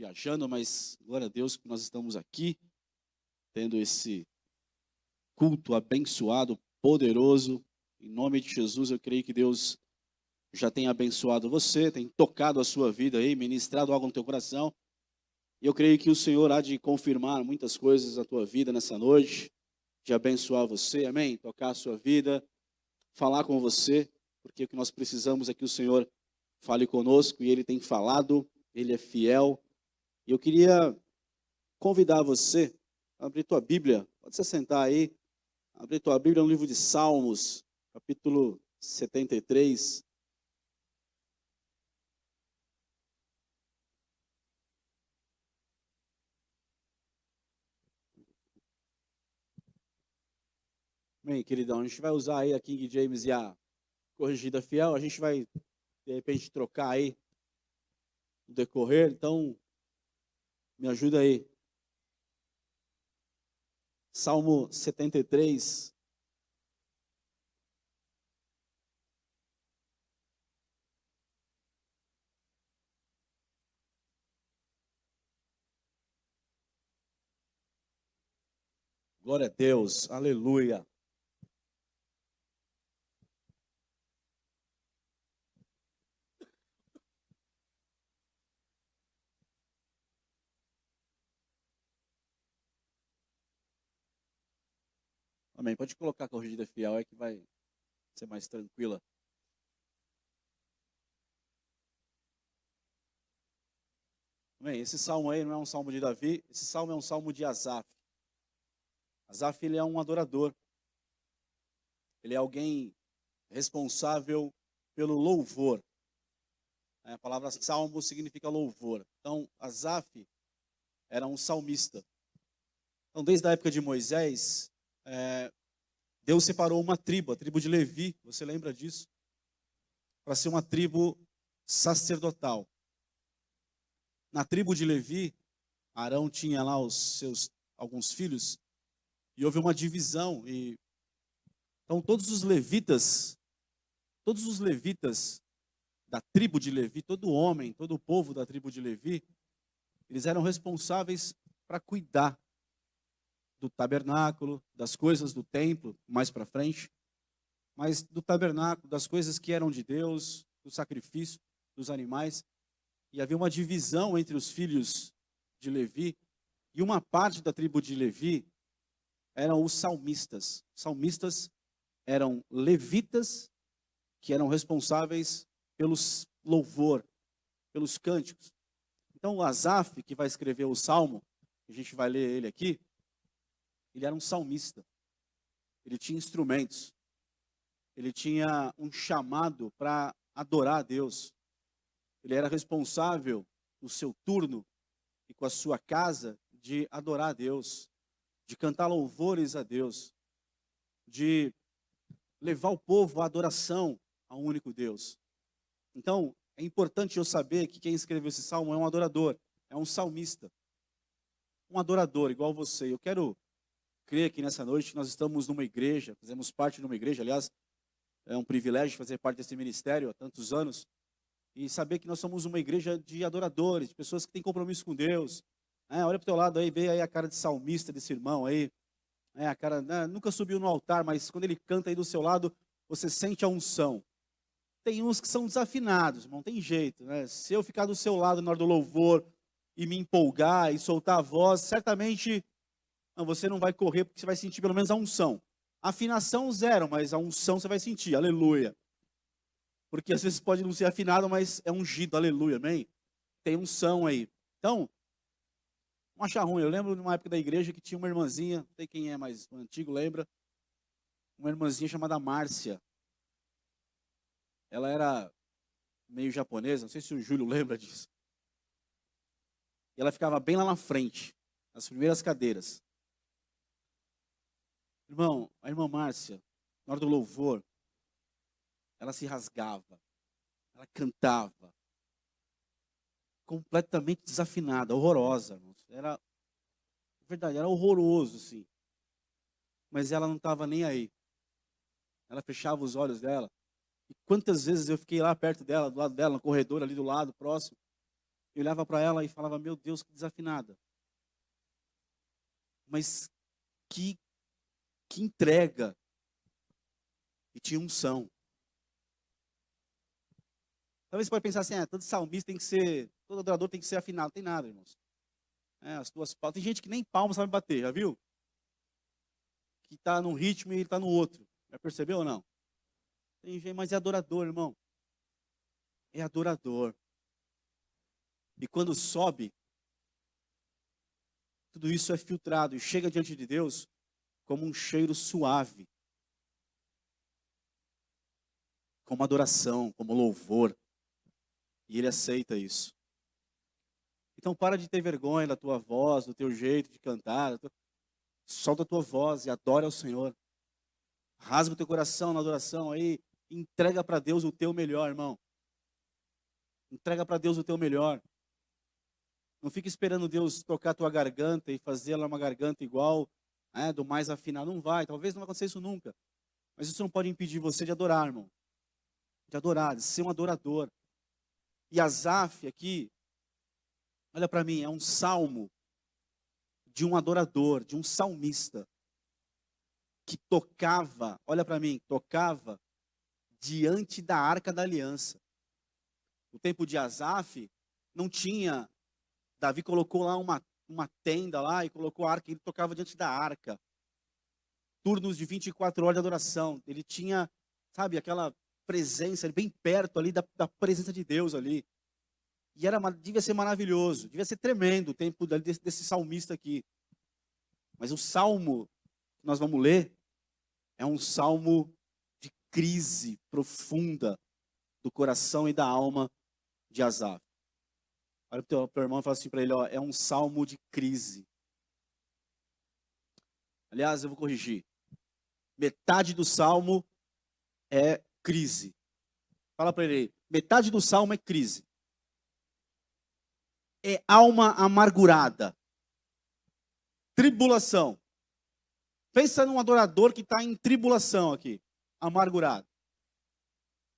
viajando, mas glória a Deus que nós estamos aqui, tendo esse culto abençoado, poderoso. Em nome de Jesus, eu creio que Deus já tem abençoado você, tem tocado a sua vida aí, ministrado algo no teu coração. E eu creio que o Senhor há de confirmar muitas coisas na tua vida nessa noite, de abençoar você, amém? Tocar a sua vida, falar com você, porque o que nós precisamos é que o Senhor fale conosco, e Ele tem falado, Ele é fiel. E eu queria convidar você a abrir tua Bíblia, pode se sentar aí, abrir tua Bíblia no livro de Salmos, capítulo 73. Bem, queridão, a gente vai usar aí a King James e a Corrigida Fiel, a gente vai, de repente, trocar aí no decorrer, então, me ajuda aí. Salmo 73. Glória a Deus, aleluia. Amém. Pode colocar a Corrigida Fiel aí que vai ser mais tranquila. Amém. Esse salmo aí não é um salmo de Davi, esse salmo é um salmo de Asaf. Asaf, ele é um adorador. Ele é alguém responsável pelo louvor. A palavra salmo significa louvor. Então, Asaf era um salmista. Então, desde a época de Moisés, Deus separou uma tribo, a tribo de Levi, você lembra disso? Para ser uma tribo sacerdotal. Na tribo de Levi, Arão tinha lá alguns filhos, e houve uma divisão. Então, todos os levitas da tribo de Levi, todo homem, todo o povo da tribo de Levi, eles eram responsáveis para cuidar do tabernáculo, das coisas do templo, mais para frente, mas do tabernáculo, das coisas que eram de Deus, do sacrifício, dos animais. E havia uma divisão entre os filhos de Levi, e uma parte da tribo de Levi eram os salmistas. Os salmistas eram levitas que eram responsáveis pelos louvor, pelos cânticos. Então, o Asaf, que vai escrever o salmo, a gente vai ler ele aqui, ele era um salmista. Ele tinha instrumentos. Ele tinha um chamado para adorar a Deus. Ele era responsável, no seu turno e com a sua casa, de adorar a Deus, de cantar louvores a Deus, de levar o povo à adoração ao único Deus. Então, é importante eu saber que quem escreveu esse salmo é um adorador, é um salmista. Um adorador, igual você. Eu quero crer que nessa noite nós estamos numa igreja, fazemos parte de uma igreja, aliás, é um privilégio fazer parte desse ministério há tantos anos, e saber que nós somos uma igreja de adoradores, de pessoas que têm compromisso com Deus. Olha para o teu lado aí, vê aí a cara de salmista desse irmão aí. A cara, nunca subiu no altar, mas quando ele canta aí do seu lado, você sente a unção. Tem uns que são desafinados, não tem jeito, né? Se eu ficar do seu lado na hora do louvor e me empolgar e soltar a voz, certamente você não vai correr, porque você vai sentir pelo menos a unção. Afinação zero, mas a unção você vai sentir, aleluia. Porque às vezes pode não ser afinado, mas é ungido, aleluia, amém? Tem unção aí. Então, não achar ruim. Eu lembro de uma época da igreja que tinha uma irmãzinha, não sei quem é, mas o antigo lembra, uma irmãzinha chamada Márcia. Ela era meio japonesa, não sei se o Júlio lembra disso. E ela ficava bem lá na frente, nas primeiras cadeiras. Irmão, a irmã Márcia, na hora do louvor, ela se rasgava, ela cantava, completamente desafinada, horrorosa. Era, na verdade, era horroroso, assim. Mas ela não estava nem aí. Ela fechava os olhos dela. E quantas vezes eu fiquei lá perto dela, do lado dela, no corredor ali do lado, próximo. Eu olhava para ela e falava, meu Deus, que desafinada. Mas que entrega. E tinha unção. Talvez você pode pensar assim, todo salmista tem que ser, todo adorador tem que ser afinado. Não tem nada, irmãos. As tuas palmas. Tem gente que nem palmas sabe bater, já viu? Que está num ritmo e está no outro. Já percebeu ou não? Tem gente, mas é adorador, irmão. É adorador. E quando sobe, tudo isso é filtrado e chega diante de Deus como um cheiro suave. Como adoração, como louvor. E Ele aceita isso. Então para de ter vergonha da tua voz, do teu jeito de cantar. Solta a tua voz e adora ao Senhor. Rasga o teu coração na adoração aí. Entrega para Deus o teu melhor, irmão. Entrega para Deus o teu melhor. Não fique esperando Deus tocar a tua garganta e fazer ela uma garganta igual do mais afinado. Não vai, talvez não vai acontecer isso nunca. Mas isso não pode impedir você de adorar, irmão. De adorar, de ser um adorador. E Asaf aqui, olha para mim, é um salmo de um adorador, de um salmista, que tocava, olha para mim, tocava diante da Arca da Aliança. No tempo de Asaf, não tinha, Davi colocou lá uma tenda lá e colocou a arca, ele tocava diante da arca. Turnos de 24 horas de adoração. Ele tinha, sabe, aquela presença, bem perto ali da presença de Deus ali. E devia ser maravilhoso, devia ser tremendo o tempo desse salmista aqui. Mas o salmo que nós vamos ler é um salmo de crise profunda do coração e da alma de Asaf. Olha para o teu irmão e fala assim para ele, é um salmo de crise. Aliás, eu vou corrigir. Metade do salmo é crise. Fala para ele, metade do salmo é crise. É alma amargurada. Tribulação. Pensa num adorador que está em tribulação aqui. Amargurado.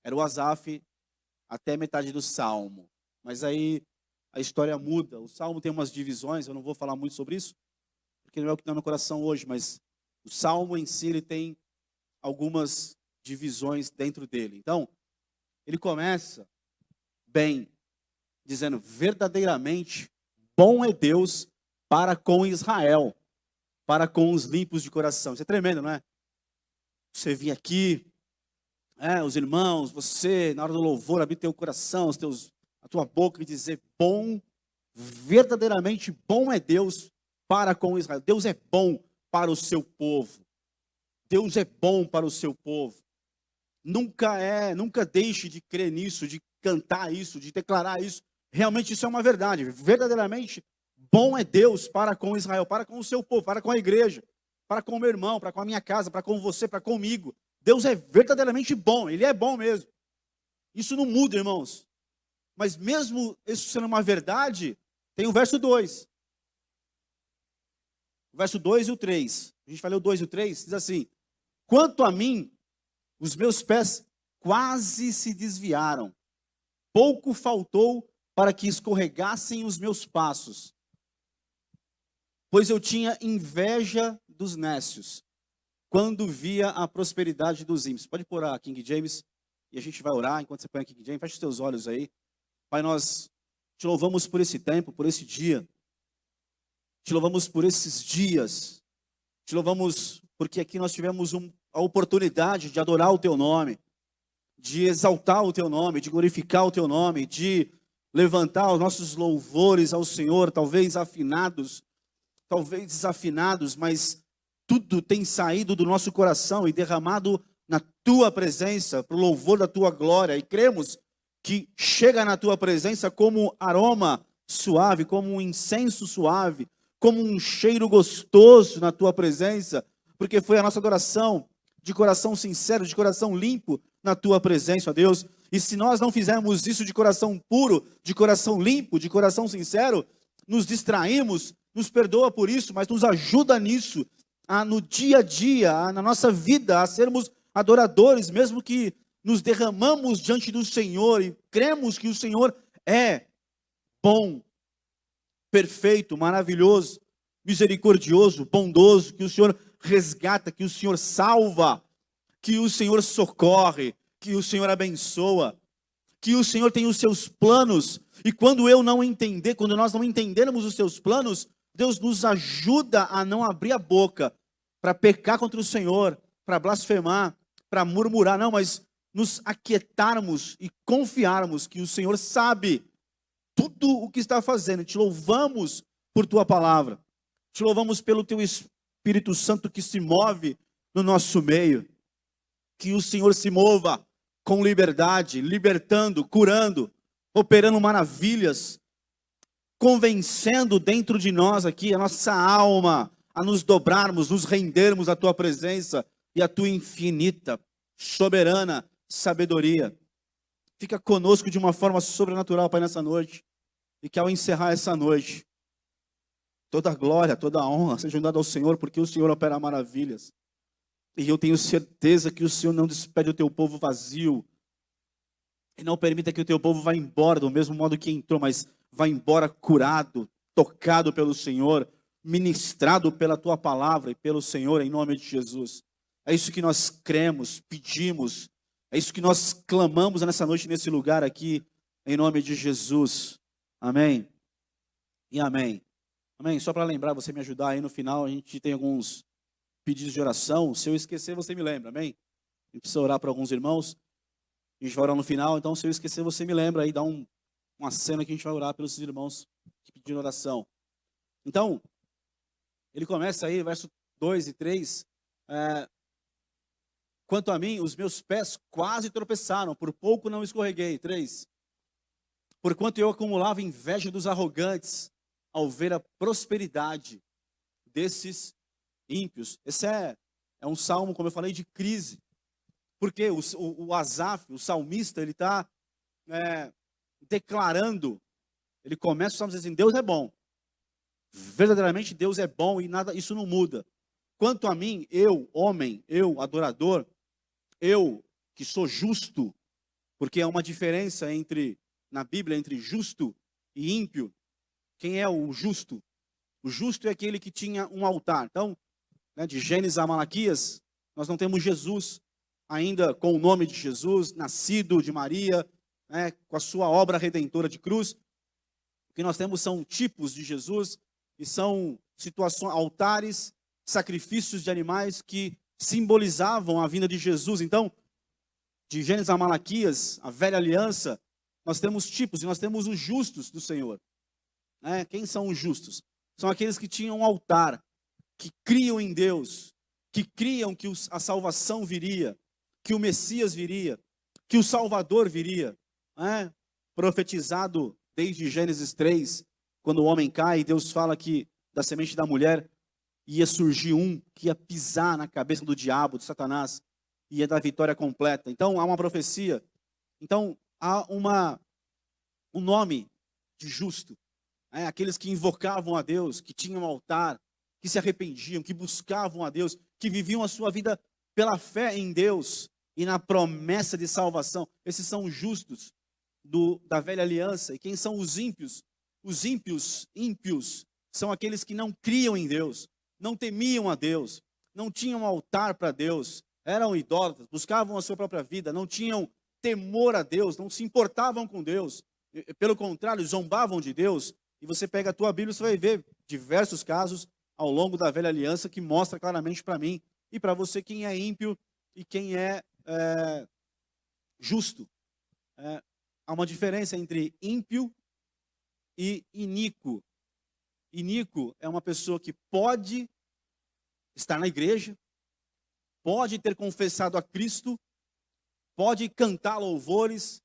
Era o Asaf até metade do salmo. Mas aí a história muda. O salmo tem umas divisões, eu não vou falar muito sobre isso, porque não é o que está no meu coração hoje, mas o salmo em si ele tem algumas divisões dentro dele. Então, ele começa bem, dizendo, verdadeiramente bom é Deus para com Israel, para com os limpos de coração. Isso é tremendo, não é? Você vir aqui, os irmãos, você, na hora do louvor, abrir teu coração, a tua boca e dizer, verdadeiramente bom é Deus para com Israel. Deus é bom para o seu povo. Deus é bom para o seu povo. Nunca deixe de crer nisso, de cantar isso, de declarar isso. Realmente isso é uma verdade. Verdadeiramente bom é Deus para com Israel, para com o seu povo, para com a igreja, para com o meu irmão, para com a minha casa, para com você, para comigo. Deus é verdadeiramente bom, Ele é bom mesmo. Isso não muda, irmãos. Mas mesmo isso sendo uma verdade, tem o verso 2. O verso 2 e o 3. A gente vai ler o 2 e o 3, diz assim, quanto a mim, os meus pés quase se desviaram. Pouco faltou para que escorregassem os meus passos. Pois eu tinha inveja dos nécios, quando via a prosperidade dos ímpios. Pode pôr a King James, e a gente vai orar enquanto você põe a King James. Feche os teus olhos aí. Pai, nós te louvamos por esse tempo, por esse dia. Te louvamos por esses dias. Te louvamos porque aqui nós tivemos a oportunidade de adorar o teu nome, de exaltar o teu nome, de glorificar o teu nome, de levantar os nossos louvores ao Senhor, talvez afinados, talvez desafinados, mas tudo tem saído do nosso coração e derramado na tua presença, para o louvor da tua glória. E cremos que chega na tua presença como aroma suave, como um incenso suave, como um cheiro gostoso na tua presença, porque foi a nossa adoração de coração sincero, de coração limpo na tua presença, ó Deus. E se nós não fizermos isso de coração puro, de coração limpo, de coração sincero, nos distraímos, nos perdoa por isso, mas nos ajuda nisso, no dia a dia, na nossa vida, a sermos adoradores, mesmo que nos derramamos diante do Senhor e cremos que o Senhor é bom, perfeito, maravilhoso, misericordioso, bondoso, que o Senhor resgata, que o Senhor salva, que o Senhor socorre, que o Senhor abençoa, que o Senhor tem os seus planos, e quando nós não entendermos os seus planos, Deus nos ajuda a não abrir a boca para pecar contra o Senhor, para blasfemar, para murmurar, não, mas nos aquietarmos e confiarmos que o Senhor sabe tudo o que está fazendo. Te louvamos por tua palavra, te louvamos pelo teu Espírito Santo que se move no nosso meio, que o Senhor se mova com liberdade, libertando, curando, operando maravilhas, convencendo dentro de nós aqui a nossa alma a nos dobrarmos, nos rendermos à tua presença e à tua infinita, soberana sabedoria. Fica conosco de uma forma sobrenatural, Pai, nessa noite, e que ao encerrar essa noite, toda a glória, toda a honra seja dada ao Senhor, porque o Senhor opera maravilhas. E eu tenho certeza que o Senhor não despede o teu povo vazio. E não permita que o teu povo vá embora do mesmo modo que entrou, mas vá embora curado, tocado pelo Senhor, ministrado pela tua palavra e pelo Senhor, em nome de Jesus. É isso que nós cremos, pedimos. É isso que nós clamamos nessa noite, nesse lugar aqui, em nome de Jesus. Amém. E amém. Amém. Só para lembrar, você me ajudar aí no final, a gente tem alguns pedidos de oração. Se eu esquecer, você me lembra, amém? A gente precisa orar para alguns irmãos. A gente vai orar no final, então se eu esquecer, você me lembra aí, dá uma cena que a gente vai orar pelos irmãos que pediram oração. Então, ele começa aí, verso 2 e 3. Quanto a mim, os meus pés quase tropeçaram, por pouco não escorreguei. 3. Porquanto eu acumulava inveja dos arrogantes, ao ver a prosperidade desses ímpios. Esse é um salmo, como eu falei, de crise. Porque o Asaf, o salmista, ele está declarando, ele começa o salmo dizendo assim, Deus é bom. Verdadeiramente Deus é bom e nada, isso não muda. Quanto a mim, eu, homem, eu, adorador, eu que sou justo, porque há uma diferença na Bíblia, entre justo e ímpio. Quem é o justo? O justo é aquele que tinha um altar. Então, de Gênesis a Malaquias, nós não temos Jesus ainda com o nome de Jesus, nascido de Maria, com a sua obra redentora de cruz. O que nós temos são tipos de Jesus, e são situações, altares, sacrifícios de animais que simbolizavam a vinda de Jesus. Então, de Gênesis a Malaquias, a velha aliança, nós temos tipos, e nós temos os justos do Senhor. Quem são os justos? São aqueles que tinham um altar, que criam em Deus, que criam que a salvação viria, que o Messias viria, que o Salvador viria. Profetizado desde Gênesis 3, quando o homem cai, Deus fala que da semente da mulher ia surgir um que ia pisar na cabeça do diabo, de Satanás, e ia dar vitória completa. Então há uma profecia. Então há um nome de justo. Aqueles que invocavam a Deus, que tinham um altar, que se arrependiam, que buscavam a Deus, que viviam a sua vida pela fé em Deus e na promessa de salvação. Esses são os justos da velha aliança. E quem são os ímpios? Os ímpios, são aqueles que não criam em Deus, não temiam a Deus, não tinham altar para Deus, eram idólatras, buscavam a sua própria vida, não tinham temor a Deus, não se importavam com Deus. Pelo contrário, zombavam de Deus. E você pega a tua Bíblia, você vai ver diversos casos ao longo da velha aliança que mostra claramente para mim e para você quem é ímpio e quem é justo. Há uma diferença entre ímpio e iníquo. Iníquo é uma pessoa que pode estar na igreja, pode ter confessado a Cristo, pode cantar louvores,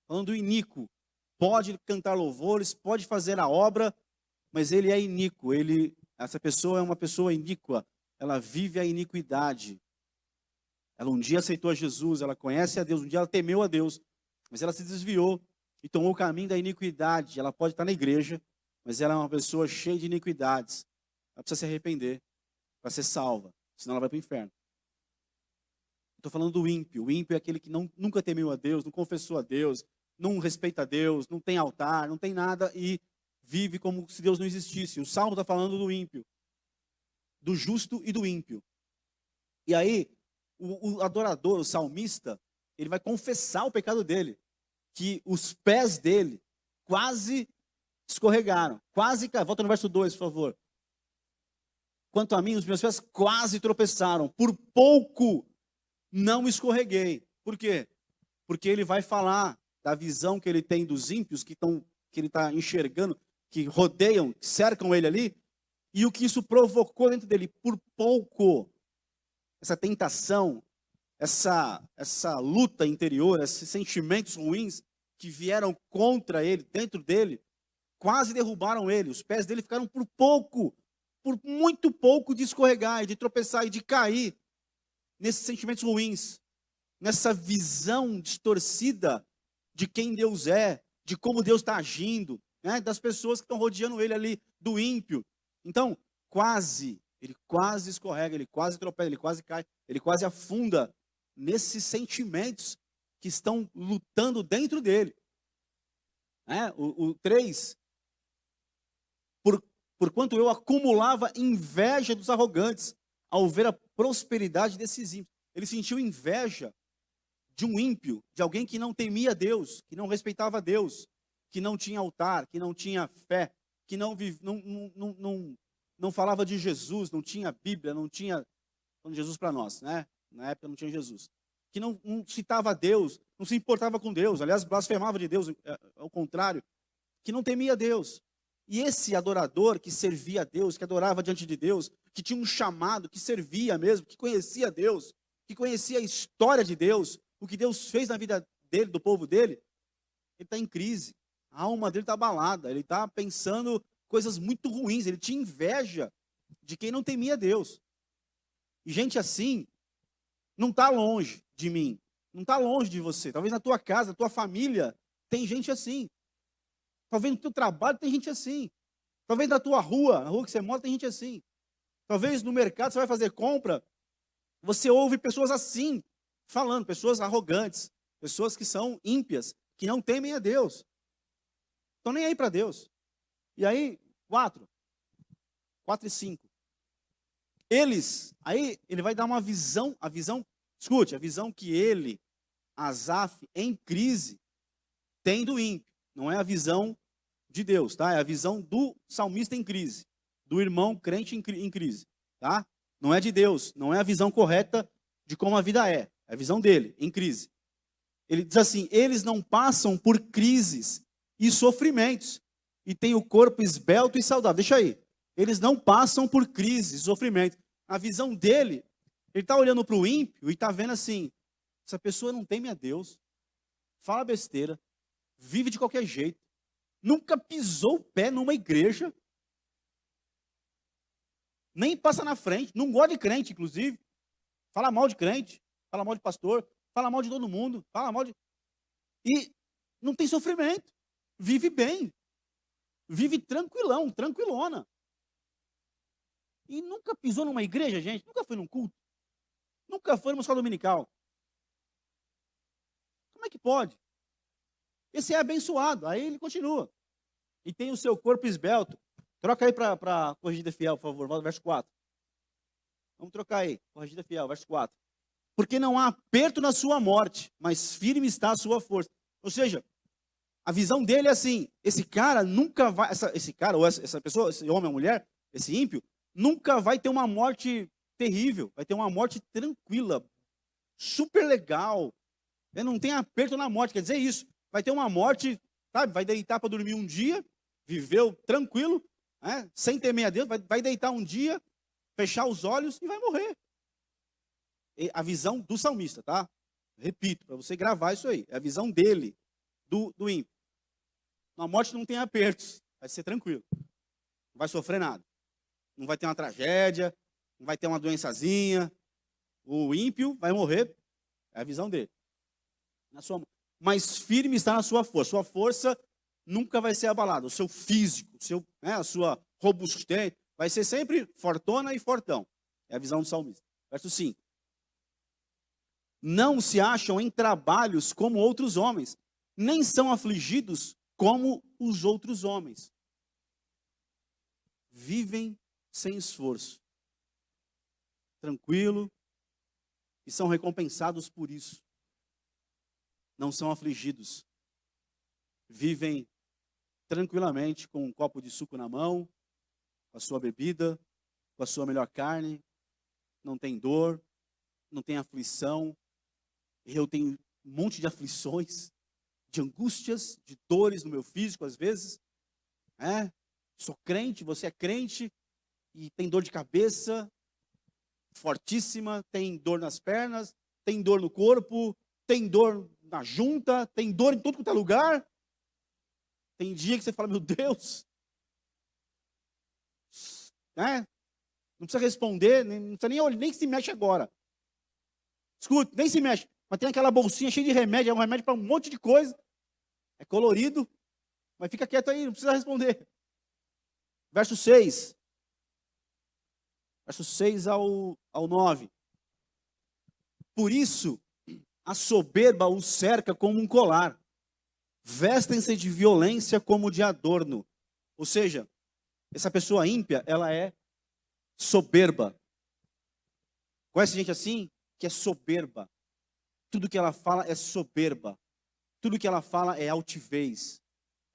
falando iníquo, pode cantar louvores, pode fazer a obra, mas ele é iníquo, essa pessoa é uma pessoa iníqua, ela vive a iniquidade. Ela um dia aceitou a Jesus, ela conhece a Deus, um dia ela temeu a Deus, mas ela se desviou e tomou o caminho da iniquidade. Ela pode estar na igreja, mas ela é uma pessoa cheia de iniquidades. Ela precisa se arrepender para ser salva, senão ela vai para o inferno. Estou falando do ímpio. O ímpio é aquele que nunca temeu a Deus, não confessou a Deus, não respeita Deus, não tem altar, não tem nada e vive como se Deus não existisse. O Salmo está falando do ímpio, do justo e do ímpio. E aí, o adorador, o salmista, ele vai confessar o pecado dele, que os pés dele quase escorregaram, quase caíram. Volta no verso 2, por favor. Quanto a mim, os meus pés quase tropeçaram, por pouco não escorreguei. Por quê? Porque ele vai falar da visão que ele tem dos ímpios, que ele está enxergando, que rodeiam, cercam ele ali, e o que isso provocou dentro dele. Por pouco, essa tentação, essa luta interior, esses sentimentos ruins que vieram contra ele, dentro dele, quase derrubaram ele. Os pés dele ficaram por pouco, por muito pouco de escorregar, de tropeçar e de cair nesses sentimentos ruins, nessa visão distorcida de quem Deus é, de como Deus está agindo, né, das pessoas que estão rodeando ele ali, do ímpio. Então, ele quase escorrega, ele quase tropeça, ele quase cai, ele quase afunda nesses sentimentos que estão lutando dentro dele. O 3, porquanto eu acumulava inveja dos arrogantes, ao ver a prosperidade desses ímpios. Ele sentiu inveja de um ímpio, de alguém que não temia Deus, que não respeitava Deus, que não tinha altar, que não tinha fé, que não falava de Jesus, não tinha Bíblia, não tinha Jesus para nós, né? Na época não tinha Jesus. Que não citava Deus, não se importava com Deus, aliás, blasfemava de Deus, ao contrário, que não temia Deus. E esse adorador que servia a Deus, que adorava diante de Deus, que tinha um chamado, que servia mesmo, que conhecia Deus, que conhecia a história de Deus, o que Deus fez na vida dele, do povo dele, ele está em crise. A alma dele está abalada, ele está pensando coisas muito ruins, ele tinha inveja de quem não temia Deus. E gente assim não está longe de mim, não está longe de você. Talvez na tua casa, na tua família, tem gente assim. Talvez no teu trabalho tem gente assim. Talvez na tua rua, na rua que você mora, tem gente assim. Talvez no mercado você vai fazer compra, você ouve pessoas assim, falando, pessoas arrogantes, pessoas que são ímpias, que não temem a Deus. Estão nem aí para Deus. E aí, 4 e 5. Aí ele vai dar uma visão, escute, a visão que ele, Asaf, em crise, tem do ímpio. Não é a visão de Deus, tá? É a visão do salmista em crise, do irmão crente em crise, tá? Não é de Deus, não é a visão correta de como a vida é. É a visão dele, em crise. Ele diz assim, eles não passam por crises e sofrimentos, e têm o corpo esbelto e saudável. Deixa aí. Eles não passam por crises e sofrimentos. A visão dele, ele está olhando para o ímpio e está vendo assim, essa pessoa não teme a Deus, fala besteira, vive de qualquer jeito, nunca pisou o pé numa igreja, nem passa na frente, não gosta de crente, inclusive, fala mal de crente, fala mal de pastor, fala mal de todo mundo, fala mal de... E não tem sofrimento, vive bem, vive tranquilão, tranquilona. E nunca pisou numa igreja, gente, nunca foi num culto, nunca foi numa escola dominical. Como é que pode? Esse é abençoado. Aí ele continua. E tem o seu corpo esbelto. Troca aí para Corrigida Fiel, por favor. Volta ao verso 4. Vamos trocar aí. Corrigida Fiel, verso 4. Porque não há aperto na sua morte, mas firme está a sua força. Ou seja, a visão dele é assim. Esse cara nunca vai... Esse cara, ou essa pessoa, esse homem ou mulher, esse ímpio, nunca vai ter uma morte terrível. Vai ter uma morte tranquila. Super legal. Ele não tem aperto na morte. Quer dizer isso. Vai ter uma morte, sabe? Vai deitar para dormir um dia, viveu tranquilo, né? Sem temer a Deus, vai deitar um dia, fechar os olhos e vai morrer. A visão do salmista, tá? Repito, para você gravar isso aí. É a visão dele, do ímpio. A morte não tem apertos, vai ser tranquilo. Não vai sofrer nada. Não vai ter uma tragédia, não vai ter uma doençazinha. O ímpio vai morrer, é a visão dele. Mas firme está na sua força. Sua força nunca vai ser abalada. O seu físico, a sua robustez, vai ser sempre fortona e fortão. É a visão do salmista. Verso 5. Não se acham em trabalhos como outros homens, nem são afligidos como os outros homens. Vivem sem esforço, tranquilo, e são recompensados por isso. Não são afligidos. Vivem tranquilamente com um copo de suco na mão, com a sua bebida, com a sua melhor carne. Não tem dor, não tem aflição. Eu tenho um monte de aflições, de angústias, de dores no meu físico às vezes. Sou crente, você é crente, e tem dor de cabeça fortíssima, tem dor nas pernas, tem dor no corpo, tem dor na junta, tem dor em tudo quanto é lugar. Tem dia que você fala, meu Deus, não precisa responder, não precisa nem olhar, nem se mexe agora. Escute, nem se mexe. Mas tem aquela bolsinha cheia de remédio, é um remédio para um monte de coisa. É colorido, mas fica quieto aí, não precisa responder. Verso 6. Verso 6 ao 9. Por isso, a soberba os cerca como um colar. Vestem-se de violência como de adorno. Ou seja, essa pessoa ímpia, ela é soberba. Conhece gente assim? Que é soberba. Tudo que ela fala é soberba. Tudo que ela fala é altivez.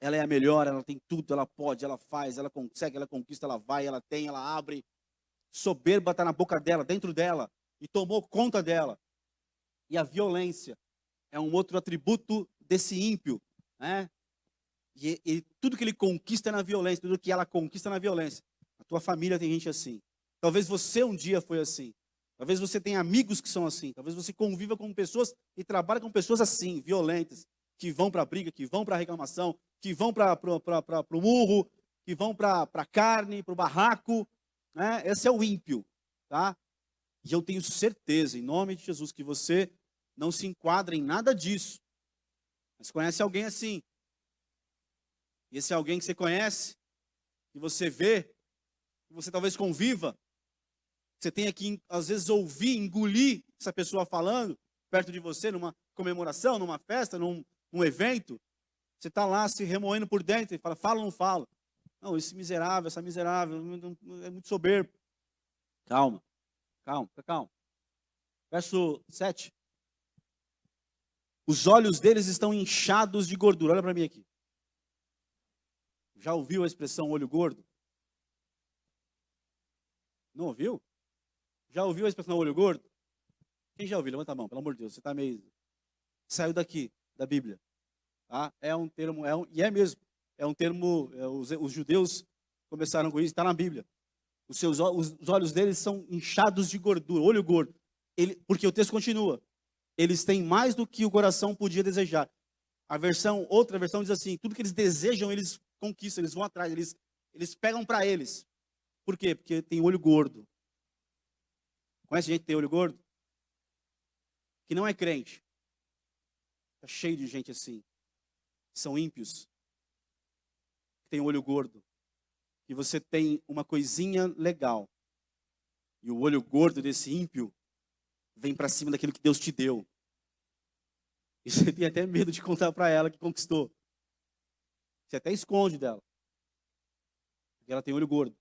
Ela é a melhor, ela tem tudo, ela pode, ela faz, ela consegue, ela conquista, ela vai, ela tem, ela abre. Soberba está na boca dela, dentro dela, e tomou conta dela. E a violência é um outro atributo desse ímpio, né? E tudo que ele conquista é na violência, tudo que ela conquista é na violência. A tua família tem gente assim. Talvez você um dia foi assim. Talvez você tenha amigos que são assim. Talvez você conviva com pessoas e trabalhe com pessoas assim, violentas, que vão para a briga, que vão para a reclamação, que vão para o murro, que vão para a carne, para o barraco. Né? Esse é o ímpio. Tá? E eu tenho certeza, em nome de Jesus, que você não se enquadra em nada disso. Mas conhece alguém assim. E esse alguém que você conhece, que você vê, que você talvez conviva, você tenha que, às vezes, ouvir, engolir essa pessoa falando perto de você, numa comemoração, numa festa, num evento. Você está lá se remoendo por dentro e fala ou não fala? Não, esse miserável, essa miserável, é muito soberbo. Calma, calma, fica calmo. Verso 7. Os olhos deles estão inchados de gordura. Olha para mim aqui. Já ouviu a expressão olho gordo? Não ouviu? Já ouviu a expressão olho gordo? Quem já ouviu? Levanta a mão, pelo amor de Deus. Você está meio... Saiu daqui, da Bíblia. Tá? É um termo, e é mesmo. É um termo, os judeus começaram com isso, está na Bíblia. Os olhos deles são inchados de gordura, olho gordo. Porque o texto continua. Eles têm mais do que o coração podia desejar. Outra versão diz assim, tudo que eles desejam, eles conquistam, eles vão atrás, eles pegam para eles. Por quê? Porque tem olho gordo. Conhece gente que tem olho gordo? Que não é crente. Está cheio de gente assim. São ímpios. Que tem olho gordo. E você tem uma coisinha legal. E o olho gordo desse ímpio vem para cima daquilo que Deus te deu. E você tem até medo de contar para ela que conquistou. Você até esconde dela. Porque ela tem olho gordo.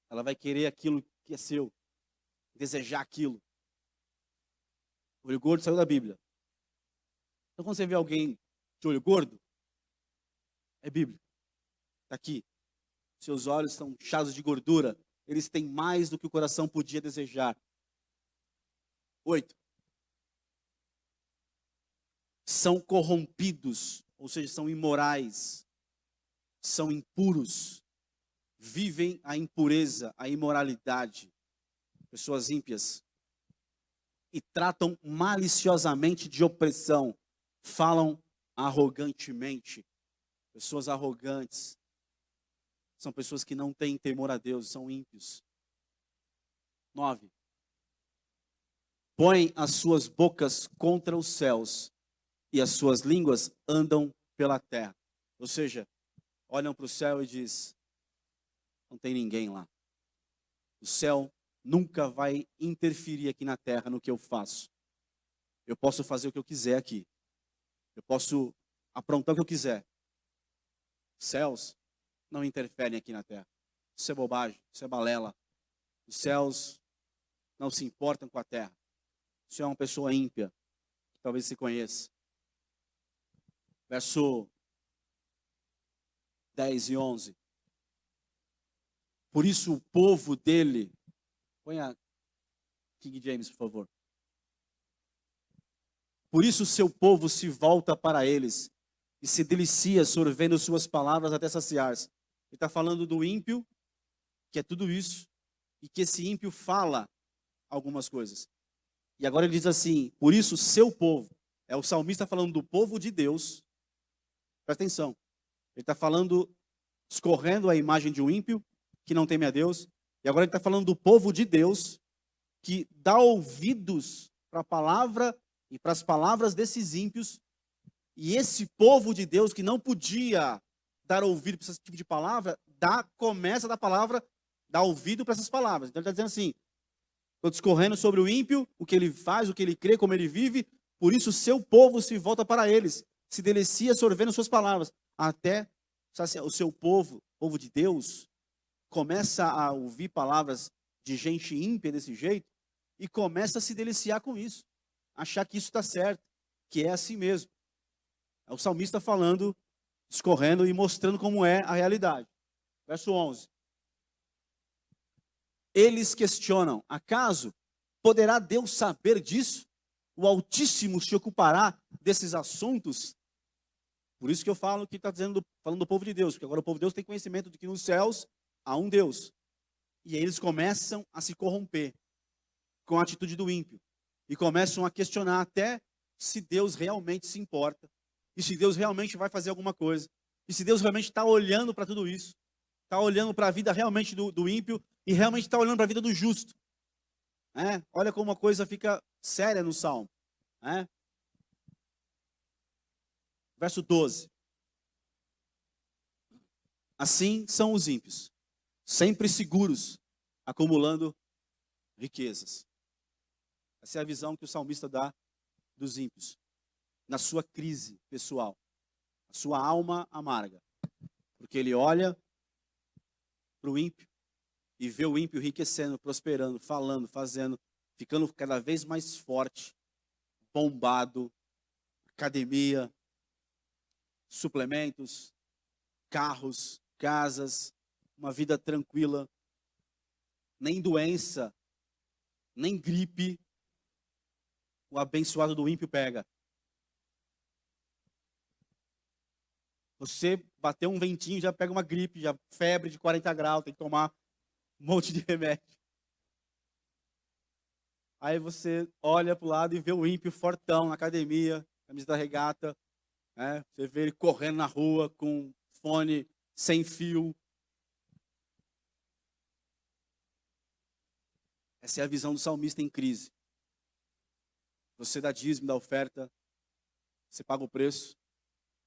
Ela vai querer aquilo que é seu. Desejar aquilo. O olho gordo saiu da Bíblia. Então quando você vê alguém de olho gordo, é Bíblia. Está aqui. Seus olhos estão inchados de gordura. Eles têm mais do que o coração podia desejar. 8. São corrompidos, ou seja, são imorais, são impuros, vivem a impureza, a imoralidade, pessoas ímpias, e tratam maliciosamente de opressão, falam arrogantemente, pessoas arrogantes, são pessoas que não têm temor a Deus, são ímpios. 9. Põem as suas bocas contra os céus, e as suas línguas andam pela terra. Ou seja, olham para o céu e diz, não tem ninguém lá. O céu nunca vai interferir aqui na terra no que eu faço. Eu posso fazer o que eu quiser aqui. Eu posso aprontar o que eu quiser. Céus não interferem aqui na terra. Isso é bobagem, isso é balela. Os céus não se importam com a terra. Isso é uma pessoa ímpia, que talvez se conheça. Verso 10 e 11. Por isso o povo dele... Põe a King James, por favor. Por isso o seu povo se volta para eles e se delicia sorvendo suas palavras até saciar-se. Ele está falando do ímpio, que é tudo isso, e que esse ímpio fala algumas coisas. E agora ele diz assim, por isso o seu povo, é o salmista falando do povo de Deus. Presta atenção, ele está falando, escorrendo a imagem de um ímpio, que não teme a Deus, e agora ele está falando do povo de Deus, que dá ouvidos para a palavra e para as palavras desses ímpios, e esse povo de Deus que não podia dar ouvido para esse tipo de palavra, começa da palavra, dá ouvido para essas palavras. Então ele está dizendo assim, estou discorrendo sobre o ímpio, o que ele faz, o que ele crê, como ele vive, por isso o seu povo se volta para eles, se delicia sorvendo suas palavras, até o seu povo, povo de Deus, começa a ouvir palavras de gente ímpia desse jeito, e começa a se deliciar com isso, achar que isso está certo, que é assim mesmo. É o salmista falando, discorrendo e mostrando como é a realidade. Verso 11. Eles questionam, acaso poderá Deus saber disso? O Altíssimo se ocupará desses assuntos? Por isso que eu falo que está falando do povo de Deus, porque agora o povo de Deus tem conhecimento de que nos céus há um Deus. E aí eles começam a se corromper com a atitude do ímpio. E começam a questionar até se Deus realmente se importa. E se Deus realmente vai fazer alguma coisa. E se Deus realmente está olhando para tudo isso. Está olhando para a vida realmente do ímpio. E realmente está olhando para a vida do justo. Olha como uma coisa fica séria no Salmo. Verso 12. Assim são os ímpios, sempre seguros, acumulando riquezas. Essa é a visão que o salmista dá dos ímpios, na sua crise pessoal, a sua alma amarga. Porque ele olha para o ímpio e vê o ímpio enriquecendo, prosperando, falando, fazendo, ficando cada vez mais forte, bombado, academia, suplementos, carros, casas, uma vida tranquila, nem doença, nem gripe, o abençoado do ímpio pega. Você bateu um ventinho, já pega uma gripe, já febre de 40 graus, tem que tomar um monte de remédio. Aí você olha para o lado e vê o ímpio fortão na academia, camisa da regata, você vê ele correndo na rua com fone sem fio. Essa é a visão do salmista em crise. Você dá dízimo, dá oferta, você paga o preço.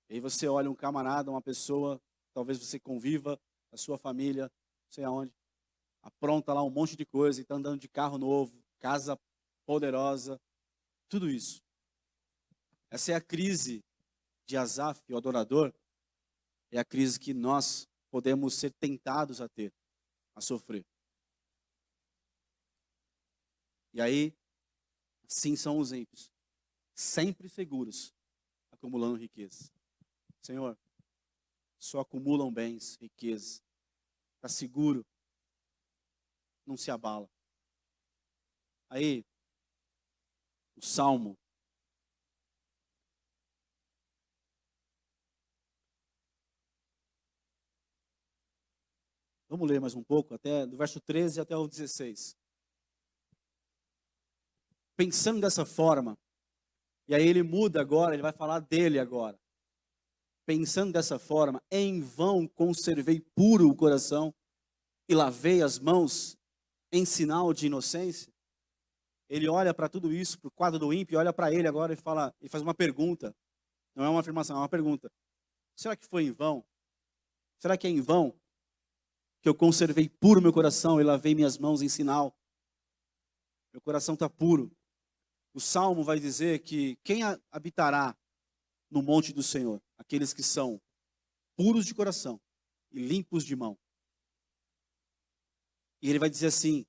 E aí você olha um camarada, uma pessoa, talvez você conviva, a sua família, não sei aonde, apronta lá um monte de coisa e está andando de carro novo, casa poderosa, tudo isso. Essa é a crise de Asaf, o adorador, é a crise que nós podemos ser tentados a ter, a sofrer. E aí, assim são os ímpios, sempre seguros, acumulando riqueza. Senhor, só acumulam bens, riqueza, está seguro, não se abala. Aí, o Salmo vamos ler mais um pouco, até do verso 13 até o 16. Pensando dessa forma, e aí ele muda agora, ele vai falar dele agora. Pensando dessa forma, em vão conservei puro o coração e lavei as mãos em sinal de inocência. Ele olha para tudo isso, para o quadro do ímpio, olha para ele agora e faz uma pergunta. Não é uma afirmação, é uma pergunta. Será que foi em vão? Será que é em vão que eu conservei puro meu coração e lavei minhas mãos em sinal? Meu coração está puro. O Salmo vai dizer que quem habitará no monte do Senhor, aqueles que são puros de coração e limpos de mão. E ele vai dizer assim: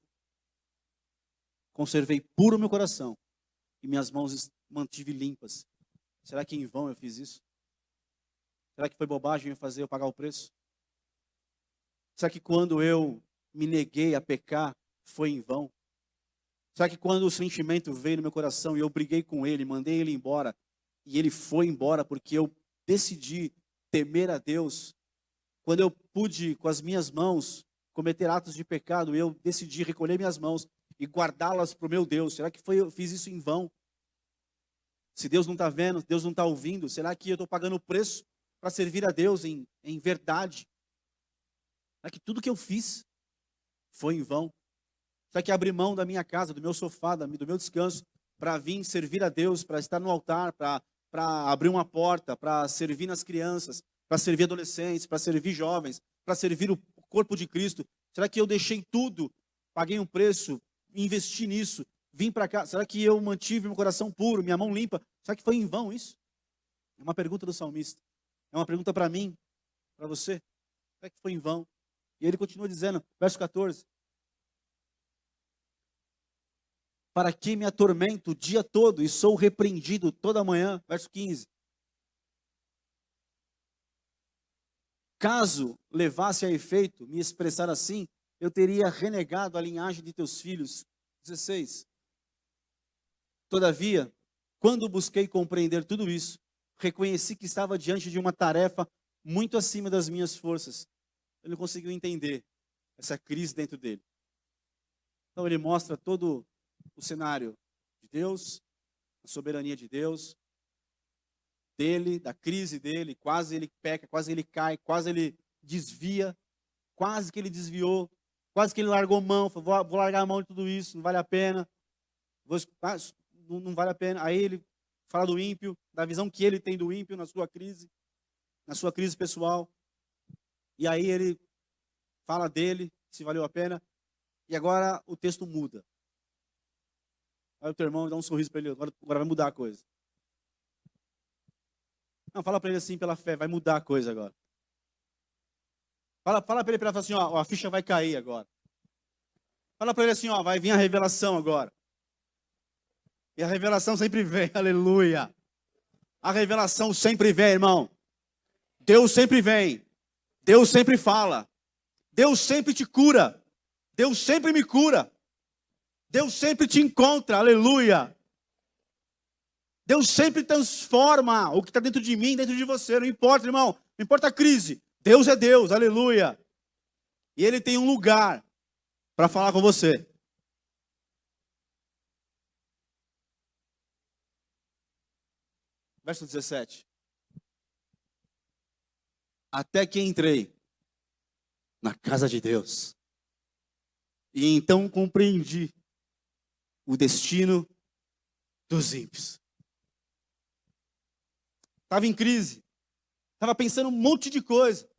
conservei puro o meu coração e minhas mãos mantive limpas. Será que em vão eu fiz isso? Será que foi bobagem eu fazer eu pagar o preço? Será que quando eu me neguei a pecar foi em vão? Será que quando o sentimento veio no meu coração e eu briguei com ele, mandei ele embora, e ele foi embora porque eu decidi temer a Deus, quando eu pude com as minhas mãos cometer atos de pecado, eu decidi recolher minhas mãos e guardá-las para o meu Deus, será que eu fiz isso em vão? Se Deus não está vendo, Deus não está ouvindo, será que eu estou pagando o preço para servir a Deus em verdade? Será que tudo que eu fiz foi em vão? Será que abrir mão da minha casa, do meu sofá, do meu descanso, para vir servir a Deus, para estar no altar, para abrir uma porta, para servir nas crianças, para servir adolescentes, para servir jovens, para servir o corpo de Cristo? Será que eu deixei tudo, paguei um preço, investi nisso, vim para cá? Será que eu mantive meu coração puro, minha mão limpa? Será que foi em vão isso? É uma pergunta do salmista. É uma pergunta para mim, para você. Será que foi em vão? E ele continua dizendo, verso 14. Para que me atormento o dia todo e sou repreendido toda manhã? Verso 15. Caso levasse a efeito me expressar assim, eu teria renegado a linhagem de teus filhos. 16. Todavia, quando busquei compreender tudo isso, reconheci que estava diante de uma tarefa muito acima das minhas forças. Ele não conseguiu entender essa crise dentro dele. Então ele mostra todo o cenário de Deus, a soberania de Deus, dele, da crise dele, quase ele peca, quase ele cai, quase ele desvia, quase que ele desviou, quase que ele largou mão, falou, vou largar a mão de tudo isso, não vale a pena, não vale a pena. Aí ele fala do ímpio, da visão que ele tem do ímpio na sua crise pessoal, e aí ele fala dele, se valeu a pena, e agora o texto muda. Aí o teu irmão dá um sorriso para ele, agora vai mudar a coisa. Não, fala para ele assim, pela fé, vai mudar a coisa agora. Fala para ele assim, ó, a ficha vai cair agora. Fala para ele assim, ó, vai vir a revelação agora. E a revelação sempre vem, aleluia. A revelação sempre vem, irmão. Deus sempre vem. Deus sempre fala. Deus sempre te cura. Deus sempre me cura. Deus sempre te encontra, aleluia. Deus sempre transforma o que está dentro de mim, dentro de você. Não importa, irmão, não importa a crise. Deus é Deus, aleluia. E Ele tem um lugar para falar com você. Verso 17. Até que entrei na casa de Deus. E então compreendi o destino dos ímpios. Estava em crise. Estava pensando um monte de coisa.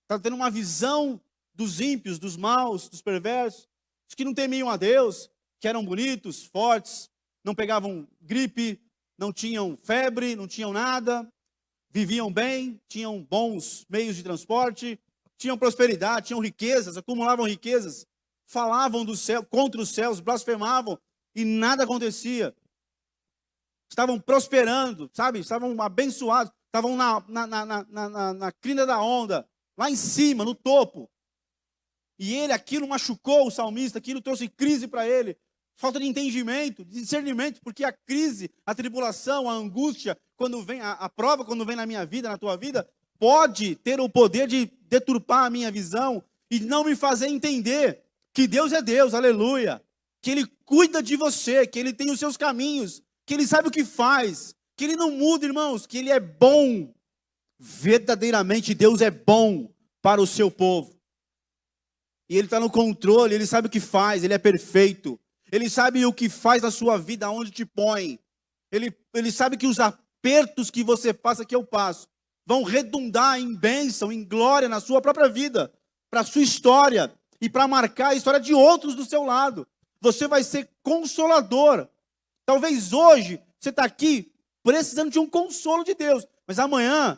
Estava tendo uma visão dos ímpios, dos maus, dos perversos, dos que não temiam a Deus, que eram bonitos, fortes, não pegavam gripe, não tinham febre, não tinham nada, viviam bem, tinham bons meios de transporte, tinham prosperidade, tinham riquezas, acumulavam riquezas, falavam do céu, contra os céus, blasfemavam e nada acontecia. Estavam prosperando, sabe? Estavam abençoados, estavam na crina da onda, lá em cima, no topo. E aquilo machucou o salmista, aquilo trouxe crise para ele. Falta de entendimento, de discernimento, porque a crise, a tribulação, a angústia, quando vem, a prova, quando vem na minha vida, na tua vida, pode ter o poder de deturpar a minha visão e não me fazer entender que Deus é Deus, aleluia. Que Ele cuida de você, que Ele tem os seus caminhos, que Ele sabe o que faz, que Ele não muda, irmãos, que Ele é bom. Verdadeiramente Deus é bom para o seu povo. E Ele está no controle, Ele sabe o que faz, Ele é perfeito. Ele sabe o que faz na sua vida, aonde te põe. Ele sabe que os apertos que você passa, que eu passo, vão redundar em bênção, em glória na sua própria vida, para a sua história e para marcar a história de outros do seu lado. Você vai ser consolador. Talvez hoje você está aqui precisando de um consolo de Deus. Mas amanhã,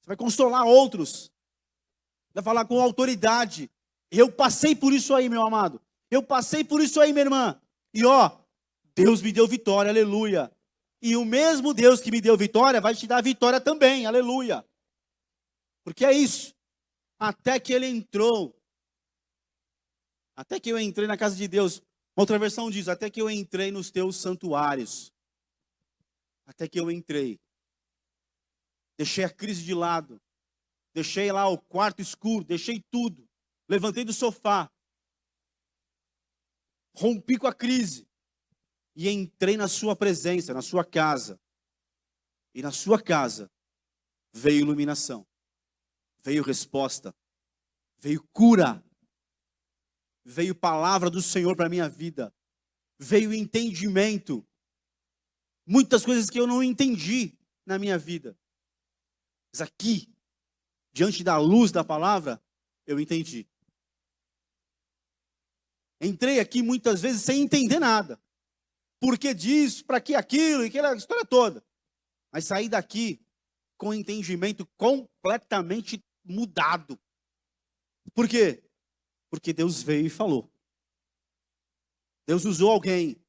você vai consolar outros. Vai falar com autoridade. Eu passei por isso aí, meu amado. Eu passei por isso aí, minha irmã. E ó, Deus me deu vitória, aleluia. E o mesmo Deus que me deu vitória vai te dar vitória também, aleluia. Porque é isso. Até que ele entrou. Até que eu entrei na casa de Deus. Outra versão diz, até que eu entrei nos teus santuários. Até que eu entrei. Deixei a crise de lado. Deixei lá o quarto escuro. Deixei tudo. Levantei do sofá. Rompi com a crise. E entrei na sua presença, na sua casa. E na sua casa veio iluminação. Veio resposta. Veio cura. Veio palavra do Senhor para a minha vida. Veio entendimento. Muitas coisas que eu não entendi na minha vida. Mas aqui, diante da luz da palavra, eu entendi. Entrei aqui muitas vezes sem entender nada. Por que disso, para que aquilo, e aquela história toda. Mas saí daqui com entendimento completamente mudado. Por quê? Porque Deus veio e falou. Deus usou alguém.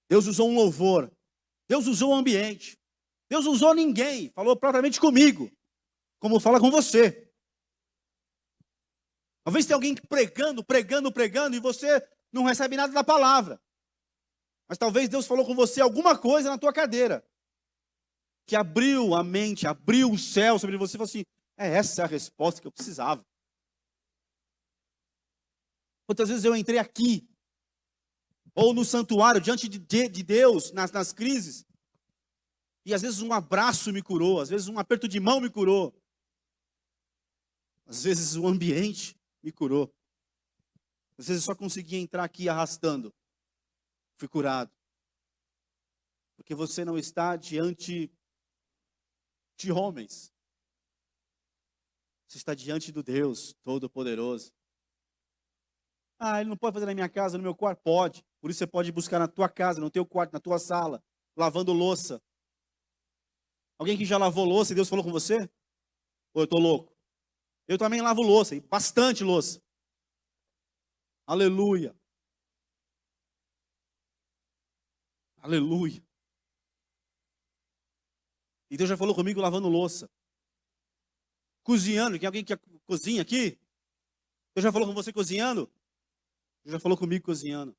Deus usou um louvor. Deus usou o ambiente. Deus não usou ninguém. Falou propriamente comigo. Como fala com você. Talvez tenha alguém pregando, e você não recebe nada da palavra. Mas talvez Deus falou com você alguma coisa na tua cadeira. Que abriu a mente, abriu o céu sobre você e falou assim, essa é a resposta que eu precisava. Quantas vezes eu entrei aqui, ou no santuário, diante de Deus, nas crises, e às vezes um abraço me curou, às vezes um aperto de mão me curou, às vezes o ambiente me curou, às vezes eu só conseguia entrar aqui arrastando, fui curado, porque você não está diante de homens, você está diante do Deus Todo-Poderoso. Ele não pode fazer na minha casa, no meu quarto? Pode. Por isso você pode buscar na tua casa, no teu quarto, na tua sala, lavando louça. Alguém que já lavou louça e Deus falou com você? Ou eu estou louco? Eu também lavo louça, e bastante louça. Aleluia. Aleluia. E Deus já falou comigo lavando louça. Cozinhando, tem alguém que cozinha aqui? Deus já falou com você cozinhando? Deus já falou comigo cozinhando.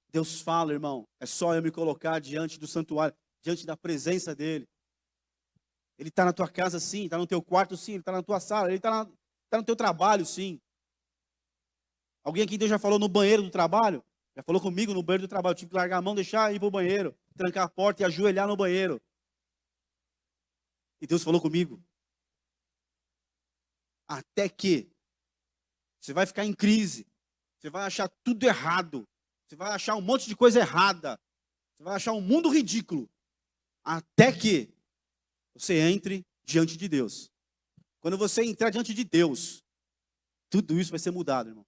Deus fala, irmão, é só eu me colocar diante do santuário, diante da presença dEle. Ele está na tua casa, sim, está no teu quarto, sim, ele está na tua sala, ele está no teu trabalho, sim. Alguém aqui Deus já falou no banheiro do trabalho? Já falou comigo no banheiro do trabalho, eu tive que largar a mão, deixar ir para o banheiro, trancar a porta e ajoelhar no banheiro. E Deus falou comigo. Até que você vai ficar em crise, você vai achar tudo errado, você vai achar um monte de coisa errada, você vai achar um mundo ridículo, até que você entre diante de Deus. Quando você entrar diante de Deus, tudo isso vai ser mudado, irmão.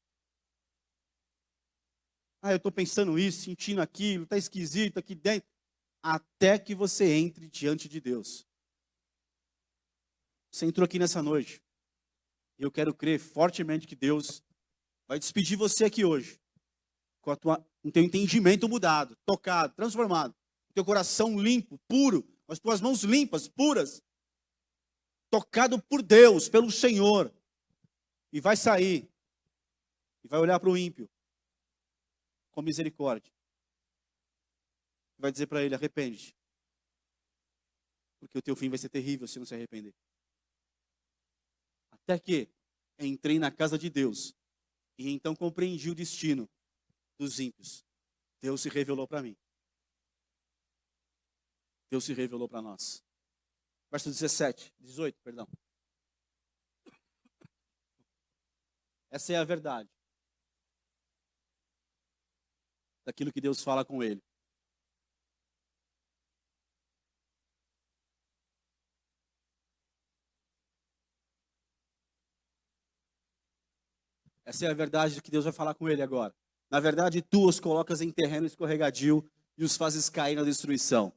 Eu estou pensando isso, sentindo aquilo, está esquisito aqui dentro. Até que você entre diante de Deus. Você entrou aqui nessa noite. E eu quero crer fortemente que Deus vai despedir você aqui hoje. Com o teu entendimento mudado, tocado, transformado. O teu coração limpo, puro. Com as tuas mãos limpas, puras. Tocado por Deus, pelo Senhor. E vai sair. E vai olhar para o ímpio. Com misericórdia. Vai dizer para ele, arrepende. Porque o teu fim vai ser terrível se não se arrepender. Até que entrei na casa de Deus. E então compreendi o destino dos ímpios. Deus se revelou para mim. Deus se revelou para nós. Verso 18, perdão. Essa é a verdade. Daquilo que Deus fala com ele. Essa é a verdade que Deus vai falar com ele agora. Na verdade, tu os colocas em terreno escorregadio e os fazes cair na destruição.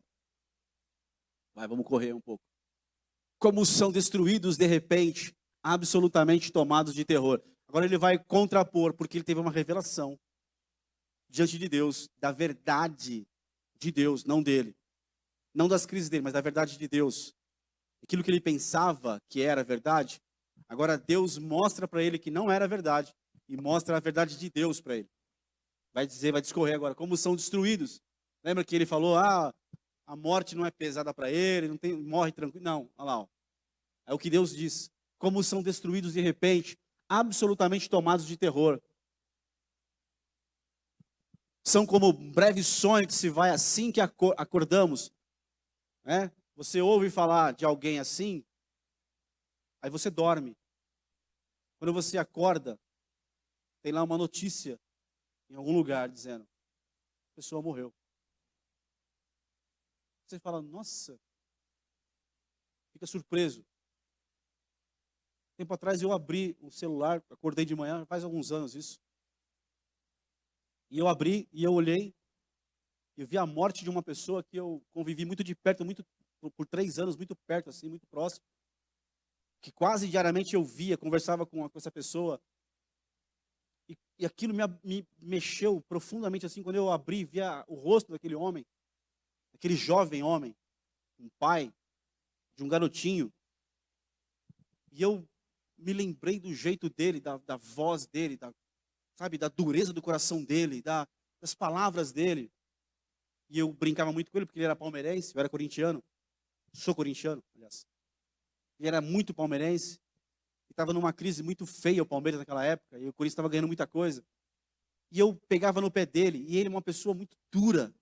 Vai, vamos correr um pouco. Como são destruídos de repente, absolutamente tomados de terror. Agora ele vai contrapor, porque ele teve uma revelação diante de Deus, da verdade de Deus, não dele. Não das crises dele, mas da verdade de Deus. Aquilo que ele pensava que era verdade, agora Deus mostra para ele que não era verdade e mostra a verdade de Deus para ele. Vai dizer, vai discorrer agora, como são destruídos. Lembra que ele falou, a morte não é pesada para ele, não tem, morre tranquilo. Não, olha lá, ó. É o que Deus diz. Como são destruídos de repente, absolutamente tomados de terror. São como um breve sonho que se vai assim que acordamos. Né? Você ouve falar de alguém assim, aí você dorme. Quando você acorda, tem lá uma notícia em algum lugar dizendo, a pessoa morreu. Você fala, nossa, fica surpreso. Tempo atrás eu abri um celular, acordei de manhã, faz alguns anos isso. E eu abri e eu olhei e vi a morte de uma pessoa que eu convivi muito de perto, por 3 anos, muito perto, assim, muito próximo. Que quase diariamente eu via, conversava com essa pessoa. E aquilo me mexeu profundamente, assim, quando eu abri, via o rosto daquele homem, aquele jovem homem, um pai de um garotinho. E eu me lembrei do jeito dele, da voz dele, sabe, da dureza do coração dele, das palavras dele. E eu brincava muito com ele, porque ele era palmeirense, eu era corintiano. Sou corintiano, aliás. Ele era muito palmeirense. E estava numa crise muito feia o Palmeiras naquela época. E o Corinthians estava ganhando muita coisa. E eu pegava no pé dele. E ele é uma pessoa muito dura,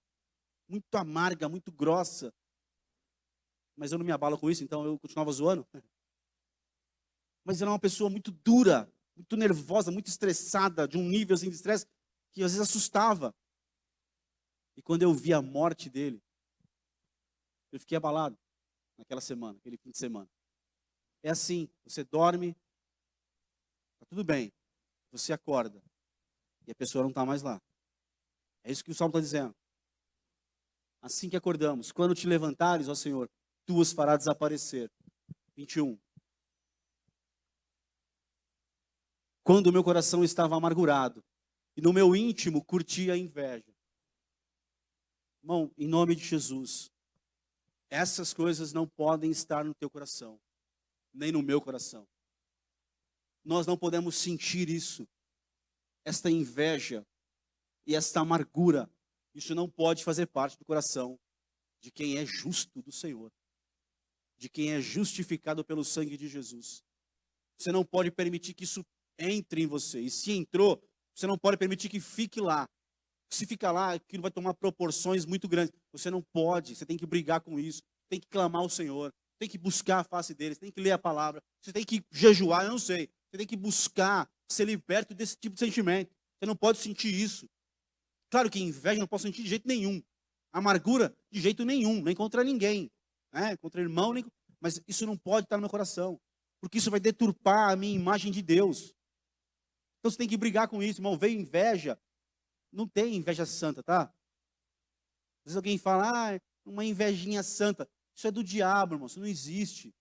muito amarga, muito grossa. Mas eu não me abalo com isso, então eu continuava zoando. Mas ele é uma pessoa muito dura, muito nervosa, muito estressada, de um nível assim de estresse que às vezes assustava. E quando eu vi a morte dele, eu fiquei abalado naquela semana, aquele fim de semana. É assim, você dorme, tá tudo bem, você acorda e a pessoa não está mais lá. É isso que o Salmo está dizendo. Assim que acordamos, quando te levantares, ó Senhor, tu os farás desaparecer. 21. Quando o meu coração estava amargurado e no meu íntimo curtia a inveja. Irmão, em nome de Jesus, essas coisas não podem estar no teu coração, nem no meu coração. Nós não podemos sentir isso, esta inveja e esta amargura. Isso não pode fazer parte do coração de quem é justo do Senhor, de quem é justificado pelo sangue de Jesus. Você não pode permitir que isso entre em você. E se entrou, você não pode permitir que fique lá. Se ficar lá, aquilo vai tomar proporções muito grandes. Você não pode, você tem que brigar com isso. Tem que clamar ao Senhor. Tem que buscar a face dele. Você tem que ler a palavra. Você tem que jejuar, eu não sei. Você tem que buscar ser liberto desse tipo de sentimento. Você não pode sentir isso. Claro que inveja eu não posso sentir de jeito nenhum. Amargura, de jeito nenhum. Nem contra ninguém. Né? Contra irmão, nem... Mas isso não pode estar no meu coração. Porque isso vai deturpar a minha imagem de Deus. Então você tem que brigar com isso, irmão. Veio inveja. Não tem inveja santa, tá? Às vezes alguém fala, uma invejinha santa. Isso é do diabo, irmão. Isso não existe.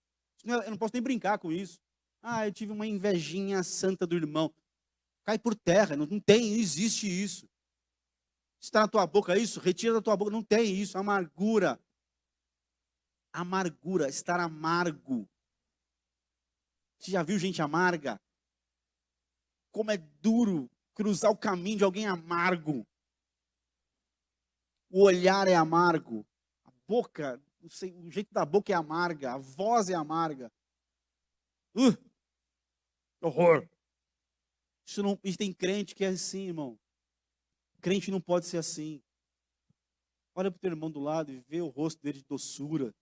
Eu não posso nem brincar com isso. Eu tive uma invejinha santa do irmão. Cai por terra. Não tem, não existe isso. Está na tua boca isso? Retira da tua boca. Não tem isso. Amargura. Amargura. Estar amargo. Você já viu gente amarga? Como é duro cruzar o caminho de alguém amargo. O olhar é amargo. A boca, o jeito da boca é amarga. A voz é amarga. Horror. Isso não, e tem crente que é assim, irmão. Crente não pode ser assim. Olha para o teu irmão do lado e vê o rosto dele de doçura,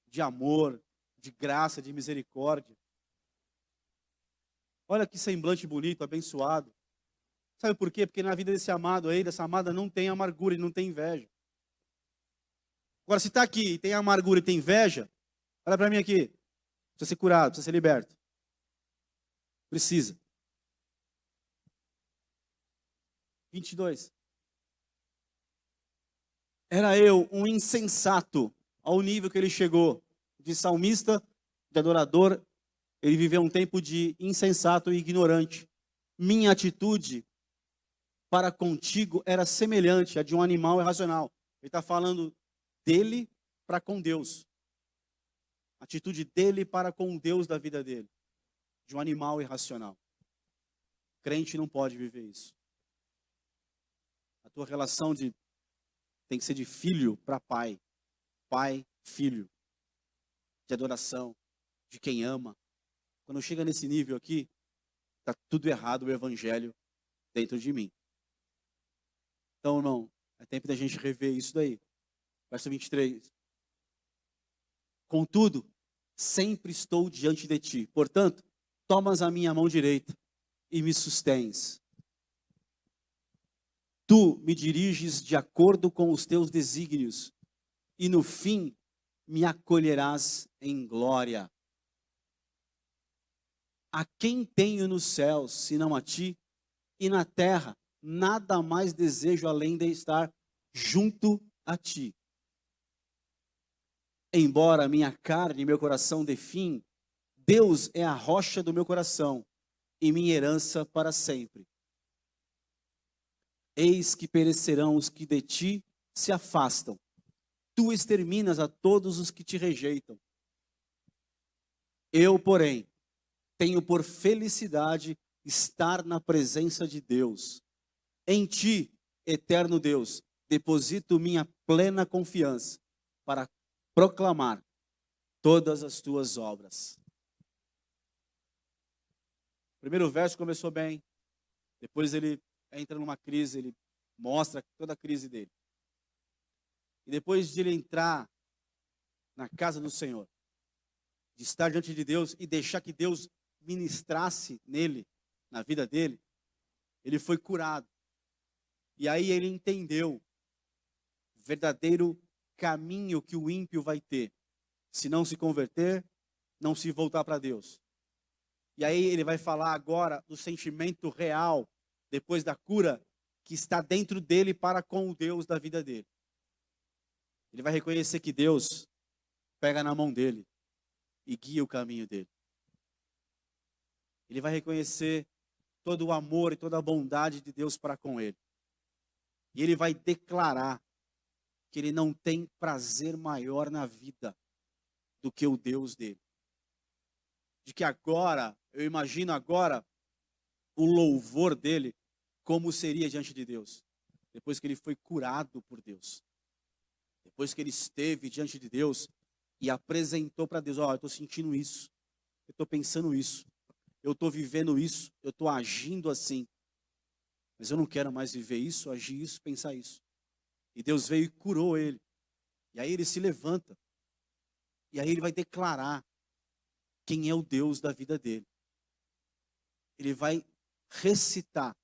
de amor, de graça, de misericórdia. Olha que semblante bonito, abençoado. Sabe por quê? Porque na vida desse amado aí, dessa amada, não tem amargura e não tem inveja. Agora, se está aqui e tem amargura e tem inveja, olha para mim aqui. Precisa ser curado, precisa ser liberto. Precisa. 22. Era eu um insensato ao nível que ele chegou, de salmista, de adorador. Ele viveu um tempo de insensato e ignorante. Minha atitude para contigo era semelhante à de um animal irracional. Ele está falando dele para com Deus. A atitude dele para com o Deus da vida dele. De um animal irracional. Crente não pode viver isso. A tua relação tem que ser de filho para pai. Pai, filho. De adoração. De quem ama. Quando chega nesse nível aqui, está tudo errado o evangelho dentro de mim. Então, não, é tempo da gente rever isso daí. Verso 23. Contudo, sempre estou diante de ti. Portanto, tomas a minha mão direita e me sustens. Tu me diriges de acordo com os teus desígnios, e no fim me acolherás em glória. A quem tenho nos céus, senão a ti, e na terra, nada mais desejo além de estar junto a ti. Embora minha carne e meu coração definhem, Deus é a rocha do meu coração e minha herança para sempre. Eis que perecerão os que de ti se afastam. Tu exterminas a todos os que te rejeitam. Eu, porém, tenho por felicidade estar na presença de Deus. Em ti, eterno Deus, deposito minha plena confiança para proclamar todas as tuas obras. O primeiro verso começou bem, depois ele entra numa crise, ele mostra toda a crise dele. E depois de ele entrar na casa do Senhor, de estar diante de Deus e deixar que Deus ministrasse nele, na vida dele, ele foi curado. E aí ele entendeu o verdadeiro caminho que o ímpio vai ter, se não se converter, não se voltar para Deus. E aí ele vai falar agora do sentimento real, depois da cura, que está dentro dele para com o Deus da vida dele. Ele vai reconhecer que Deus pega na mão dele e guia o caminho dele. Ele vai reconhecer todo o amor e toda a bondade de Deus para com ele. E ele vai declarar que ele não tem prazer maior na vida do que o Deus dele. De que agora, eu imagino agora, o louvor dele, como seria diante de Deus. Depois que ele foi curado por Deus. Depois que ele esteve diante de Deus e apresentou para Deus, eu estou sentindo isso, eu estou pensando isso, eu estou vivendo isso, eu estou agindo assim. Mas eu não quero mais viver isso, agir isso, pensar isso. E Deus veio e curou ele. E aí ele se levanta. E aí ele vai declarar quem é o Deus da vida dele. Ele vai recitar,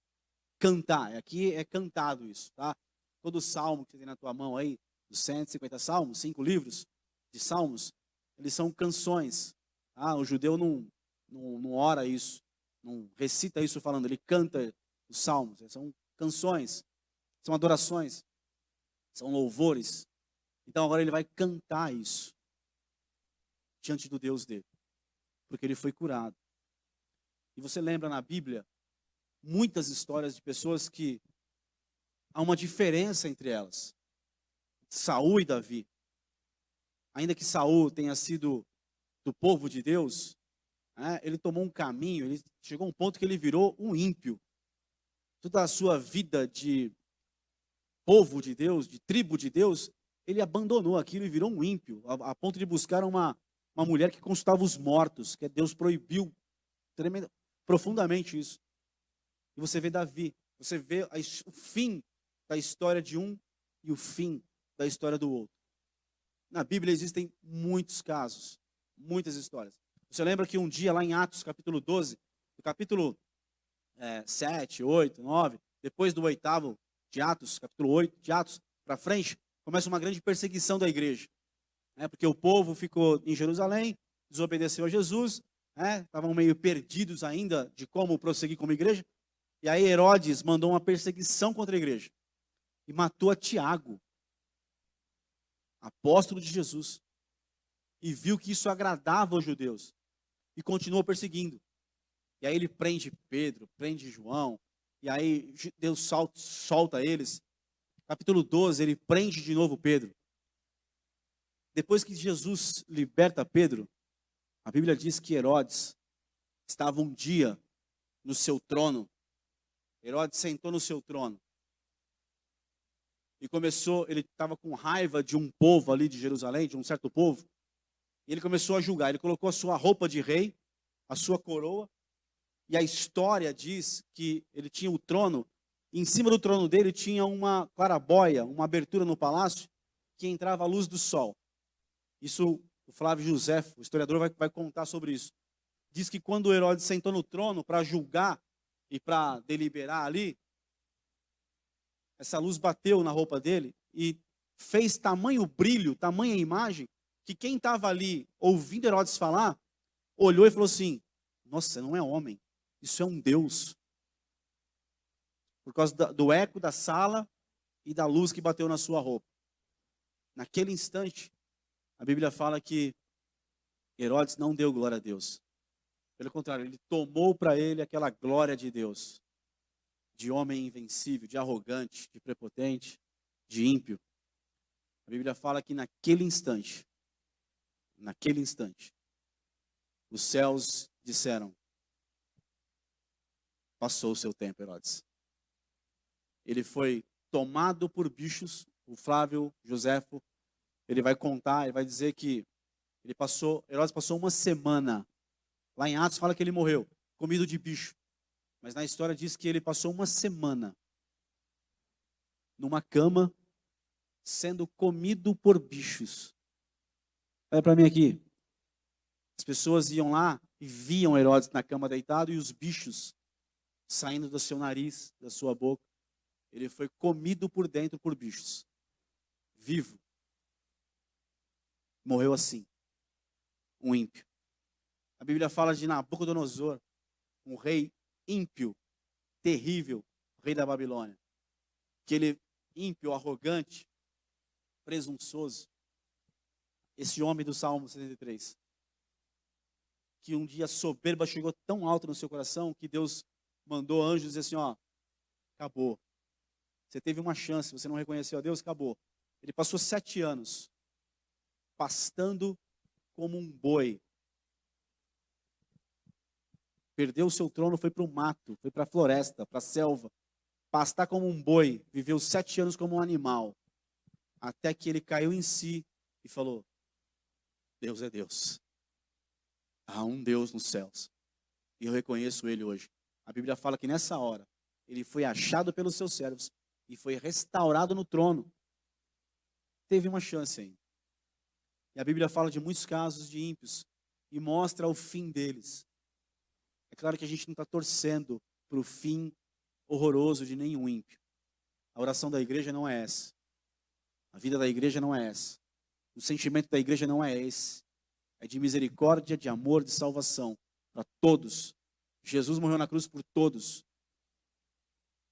cantar. Aqui é cantado isso, tá? Todo salmo que você tem na tua mão aí, dos 150 salmos, 5 livros de salmos, eles são canções. Tá? O judeu não ora isso, não recita isso falando, ele canta os salmos. São canções, são adorações, são louvores. Então agora ele vai cantar isso diante do Deus dele, porque ele foi curado. E você lembra na Bíblia muitas histórias de pessoas que há uma diferença entre elas. Saul e Davi. Ainda que Saul tenha sido do povo de Deus, ele tomou um caminho, ele chegou a um ponto que ele virou um ímpio. Toda a sua vida de povo de Deus, de tribo de Deus, ele abandonou aquilo e virou um ímpio, a ponto de buscar uma mulher que consultava os mortos, que Deus proibiu profundamente isso. E você vê Davi, você vê o fim da história de um e o fim da história do outro. Na Bíblia existem muitos casos, muitas histórias. Você lembra que um dia lá em Atos capítulo 12, do capítulo 7, 8, 9, depois do 8º de Atos, capítulo 8 de Atos, para frente, começa uma grande perseguição da igreja. Porque o povo ficou em Jerusalém, desobedeceu a Jesus, estavam meio perdidos ainda de como prosseguir como igreja. E aí Herodes mandou uma perseguição contra a igreja. E matou a Tiago. apóstolo de Jesus, e viu que isso agradava aos judeus, e continuou perseguindo. E aí ele prende Pedro, prende João, e aí Deus solta eles. Capítulo 12, ele prende de novo Pedro. Depois que Jesus liberta Pedro, a Bíblia diz que Herodes estava um dia no seu trono. Herodes sentou no seu trono. E começou, ele estava com raiva de um povo ali de Jerusalém, de um certo povo. E ele começou a julgar. Ele colocou a sua roupa de rei, a sua coroa. E a história diz que ele tinha o trono. E em cima do trono dele tinha uma claraboia, uma abertura no palácio, que entrava a luz do sol. Isso, o Flávio José, o historiador, vai contar sobre isso. Diz que quando Herodes sentou no trono para julgar e para deliberar ali, essa luz bateu na roupa dele e fez tamanho brilho, tamanha imagem, que quem estava ali ouvindo Herodes falar, olhou e falou assim: nossa, não é homem, isso é um Deus. Por causa do eco da sala e da luz que bateu na sua roupa. Naquele instante, a Bíblia fala que Herodes não deu glória a Deus. Pelo contrário, ele tomou para ele aquela glória de Deus. De homem invencível, de arrogante, de prepotente, de ímpio. A Bíblia fala que naquele instante, os céus disseram: passou o seu tempo, Herodes. Ele foi tomado por bichos. O Flávio Joséfo, ele vai contar, ele vai dizer que Herodes passou uma semana. Lá em Atos fala que ele morreu, comido de bicho. Mas na história diz que ele passou uma semana numa cama, sendo comido por bichos. Olha para mim aqui. As pessoas iam lá e viam Herodes na cama deitado e os bichos saindo do seu nariz, da sua boca. Ele foi comido por dentro por bichos. Vivo. Morreu assim. Um ímpio. A Bíblia fala de Nabucodonosor, um rei ímpio, terrível, rei da Babilônia. Aquele ímpio, arrogante, presunçoso. Esse homem do Salmo 73. Que um dia a soberba chegou tão alto no seu coração que Deus mandou anjos dizer assim: ó, acabou. Você teve uma chance, você não reconheceu a Deus, acabou. Ele passou 7 anos pastando como um boi. Perdeu o seu trono, foi para o mato, foi para a floresta, para a selva. Pastar como um boi, viveu 7 anos como um animal. Até que ele caiu em si e falou: Deus é Deus. Há um Deus nos céus. E eu reconheço ele hoje. A Bíblia fala que nessa hora, ele foi achado pelos seus servos e foi restaurado no trono. Teve uma chance ainda. E a Bíblia fala de muitos casos de ímpios e mostra o fim deles. É claro que a gente não está torcendo para o fim horroroso de nenhum ímpio. A oração da igreja não é essa. A vida da igreja não é essa. O sentimento da igreja não é esse. É de misericórdia, de amor, de salvação para todos. Jesus morreu na cruz por todos.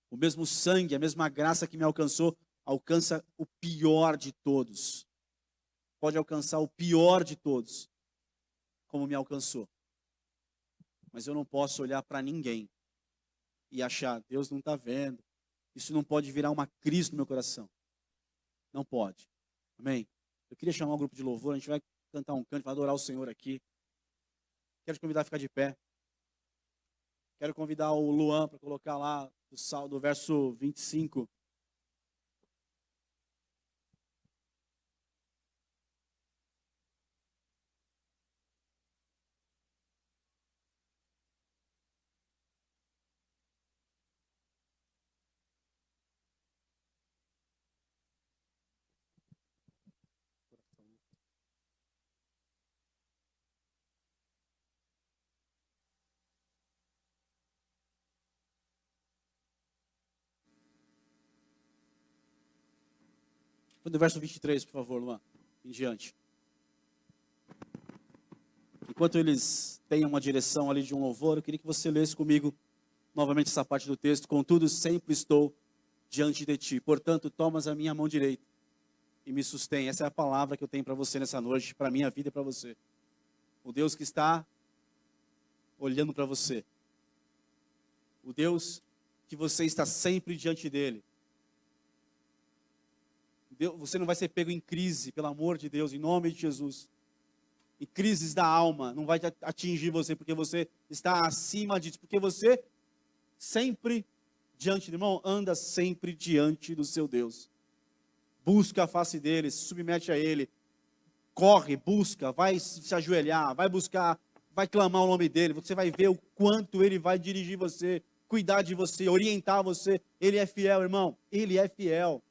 O mesmo sangue, a mesma graça que me alcançou, alcança o pior de todos. Pode alcançar o pior de todos, como me alcançou. Mas eu não posso olhar para ninguém e achar: Deus não está vendo. Isso não pode virar uma crise no meu coração. Não pode. Amém? Eu queria chamar um grupo de louvor, a gente vai cantar um canto, vai adorar o Senhor aqui. Quero te convidar a ficar de pé. Quero convidar o Luan para colocar lá do verso 25. Do verso 23, por favor, Luan, em diante. Enquanto eles têm uma direção ali de um louvor, eu queria que você lesse comigo novamente essa parte do texto. Contudo, sempre estou diante de ti. Portanto, tomas a minha mão direita, e me sustém. Essa é a palavra que eu tenho para você nessa noite, para a minha vida e para você. O Deus que está olhando para você. O Deus que você está sempre diante dele. Você não vai ser pego em crise, pelo amor de Deus, em nome de Jesus. Em crises da alma, não vai atingir você, porque você está acima disso, porque você sempre diante do irmão, anda sempre diante do seu Deus. Busca a face dele, se submete a ele, corre, busca, vai se ajoelhar, vai buscar, vai clamar o nome dele, você vai ver o quanto ele vai dirigir você, cuidar de você, orientar você. Ele é fiel, irmão, ele é fiel.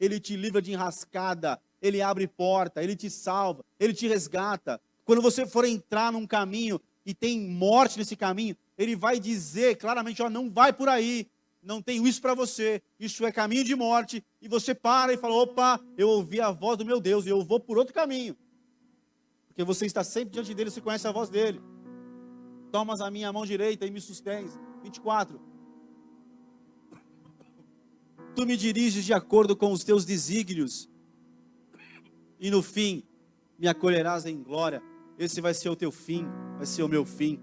Ele te livra de enrascada, ele abre porta, ele te salva, ele te resgata. Quando você for entrar num caminho e tem morte nesse caminho, ele vai dizer claramente, ó, não vai por aí, não tenho isso para você, isso é caminho de morte. E você para e fala, opa, eu ouvi a voz do meu Deus e eu vou por outro caminho. Porque você está sempre diante dele, você conhece a voz dele. Tomas a minha mão direita e me sustens. 24. Tu me diriges de acordo com os teus desígnios, e no fim me acolherás em glória. Esse vai ser o teu fim, vai ser o meu fim.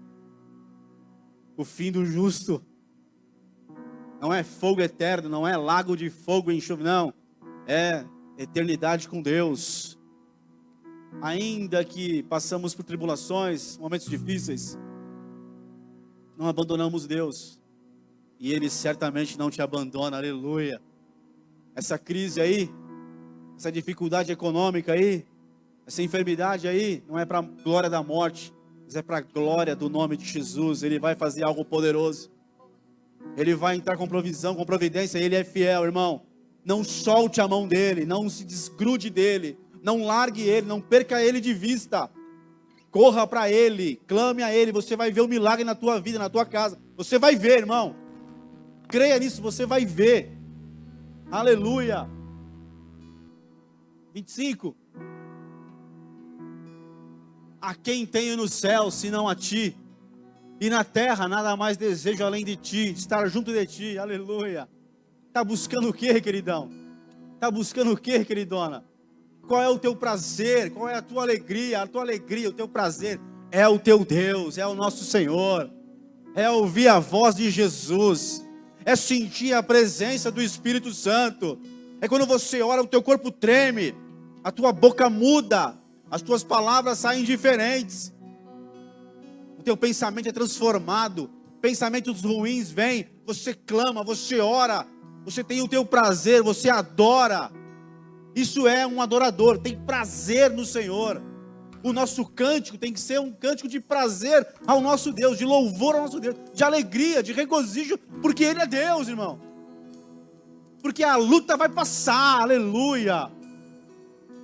O fim do justo. Não é fogo eterno, não é lago de fogo e enxofre, não. É eternidade com Deus. Ainda que passamos por tribulações, momentos difíceis, não abandonamos Deus. E Ele certamente não te abandona, aleluia. Essa crise aí, essa dificuldade econômica aí, essa enfermidade aí, não é para a glória da morte, mas é para a glória do nome de Jesus. Ele vai fazer algo poderoso. Ele vai entrar com provisão, com providência. Ele é fiel, irmão. Não solte a mão dele, não se desgrude dele, não largue ele, não perca ele de vista. Corra para ele, clame a ele. Você vai ver o milagre na tua vida, na tua casa. Você vai ver, irmão. Creia nisso, você vai ver. Aleluia. 25. A quem tenho no céu, senão a ti, e na terra nada mais desejo além de ti, estar junto de ti, aleluia. Está buscando o que, queridão? Está buscando o que, queridona? Qual é o teu prazer? Qual é a tua alegria? A tua alegria, o teu prazer é o teu Deus, é o nosso Senhor, é ouvir a voz de Jesus, é sentir a presença do Espírito Santo. É quando você ora, o teu corpo treme, a tua boca muda, as tuas palavras saem diferentes, o teu pensamento é transformado, pensamentos ruins vêm, você clama, você ora, você tem o teu prazer, você adora. Isso é um adorador, tem prazer no Senhor. O nosso cântico tem que ser um cântico de prazer ao nosso Deus, de louvor ao nosso Deus, de alegria, de regozijo, porque Ele é Deus, irmão. Porque a luta vai passar, aleluia.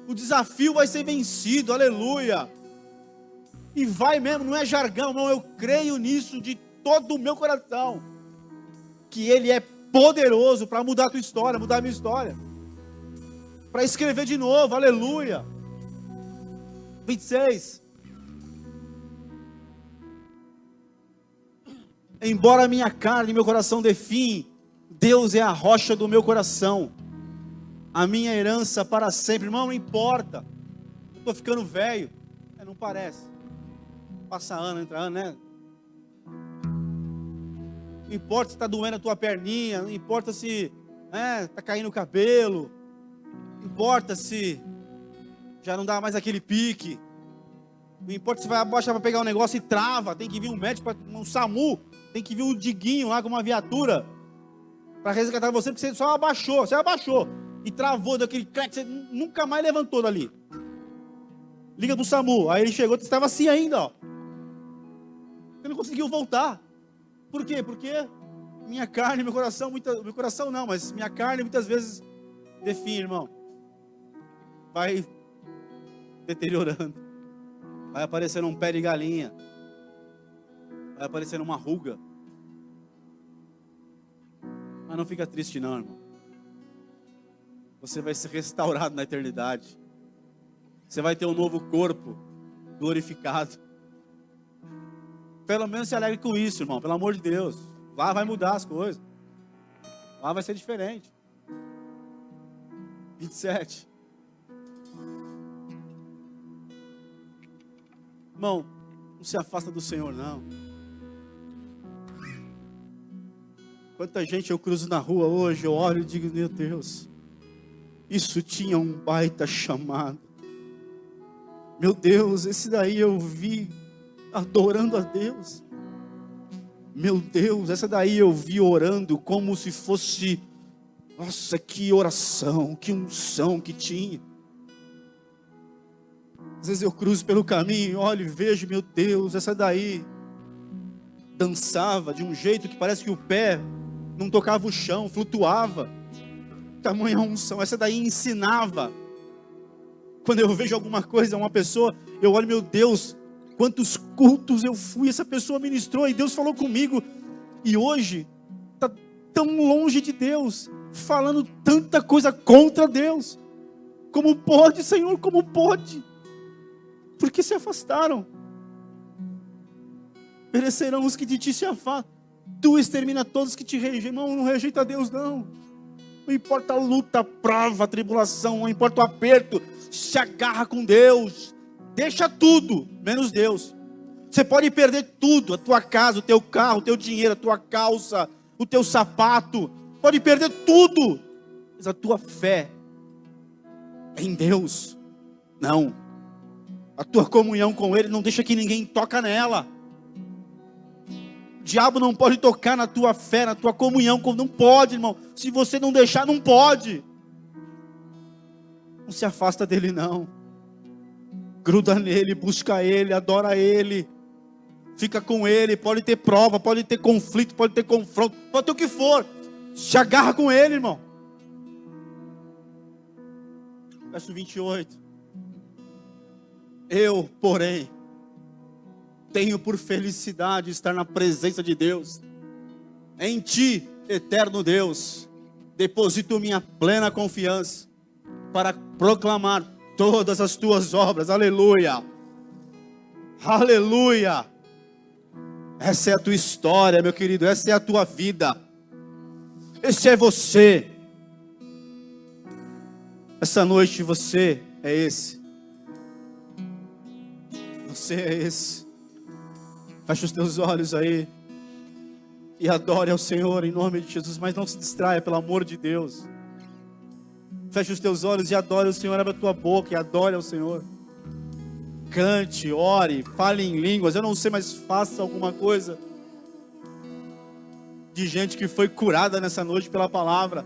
O desafio vai ser vencido, aleluia. E vai mesmo, não é jargão, não, eu creio nisso de todo o meu coração. Que Ele é poderoso para mudar a tua história, mudar a minha história. Para escrever de novo, aleluia. 26. Embora a minha carne e meu coração definhem, Deus é a rocha do meu coração, a minha herança para sempre. Irmão, não importa, eu estou ficando velho, não parece, passa ano, entra ano, né? Não importa se está doendo a tua perninha, não importa se está caindo o cabelo, não importa se já não dá mais aquele pique, não importa se vai abaixar para pegar um negócio e trava, tem que vir um médico, um SAMU, tem que vir um diguinho lá com uma viatura para resgatar você, porque você só abaixou, e travou daquele crack, você nunca mais levantou dali. Liga pro SAMU, aí ele chegou, você estava assim ainda, ó. Você não conseguiu voltar. Por quê? Porque minha carne, meu coração, meu coração não, mas minha carne muitas vezes define, irmão. Vai deteriorando. Vai aparecendo um pé de galinha. Vai aparecendo uma ruga. Mas não fica triste não, irmão. Você vai ser restaurado na eternidade. Você vai ter um novo corpo glorificado. Pelo menos se alegre com isso, irmão. Pelo amor de Deus. Lá vai mudar as coisas. Lá vai ser diferente. 27. Irmão, não se afasta do Senhor, não. Quanta gente eu cruzo na rua hoje, eu olho e digo, meu Deus, isso tinha um baita chamado. Meu Deus, esse daí eu vi adorando a Deus. Meu Deus, essa daí eu vi orando como se fosse, nossa, que oração, que unção que tinha. Às vezes eu cruzo pelo caminho, olho e vejo, meu Deus, essa daí dançava de um jeito que parece que o pé não tocava o chão, flutuava. Tamanha unção, essa daí ensinava. Quando eu vejo alguma coisa, uma pessoa, eu olho, meu Deus, quantos cultos eu fui, essa pessoa ministrou e Deus falou comigo. E hoje, está tão longe de Deus, falando tanta coisa contra Deus. Como pode, Senhor, como pode? Porque se afastaram. Perecerão os que de ti se afastam. Tu extermina todos que te rejeitam. Não rejeita Deus, não. Não importa a luta, a prova, a tribulação, não importa o aperto. Se agarra com Deus. Deixa tudo, menos Deus. Você pode perder tudo, a tua casa, o teu carro, o teu dinheiro, a tua calça, o teu sapato. Pode perder tudo. Mas a tua fé é em Deus. Não. A tua comunhão com Ele, não deixa que ninguém toque nela. O diabo não pode tocar na tua fé, na tua comunhão. Não pode, irmão. Se você não deixar, não pode. Não se afasta dele, não. Gruda nele, busca ele, adora ele. Fica com ele. Pode ter prova, pode ter conflito, pode ter confronto, pode ter o que for. Se agarra com ele, irmão. Verso 28. Eu, porém, tenho por felicidade estar na presença de Deus. Em ti, eterno Deus, deposito minha plena confiança para proclamar todas as tuas obras. Aleluia. Aleluia. Essa é a tua história, meu querido. Essa é a tua vida. Esse é você. Essa noite você é esse. Você é esse. Fecha os teus olhos aí e adore ao Senhor em nome de Jesus, mas não se distraia, pelo amor de Deus. Fecha os teus olhos e adore o Senhor. Abre a tua boca e adore ao Senhor. Cante, ore, fale em línguas. Eu não sei, mas faça alguma coisa. De gente que foi curada nessa noite pela palavra.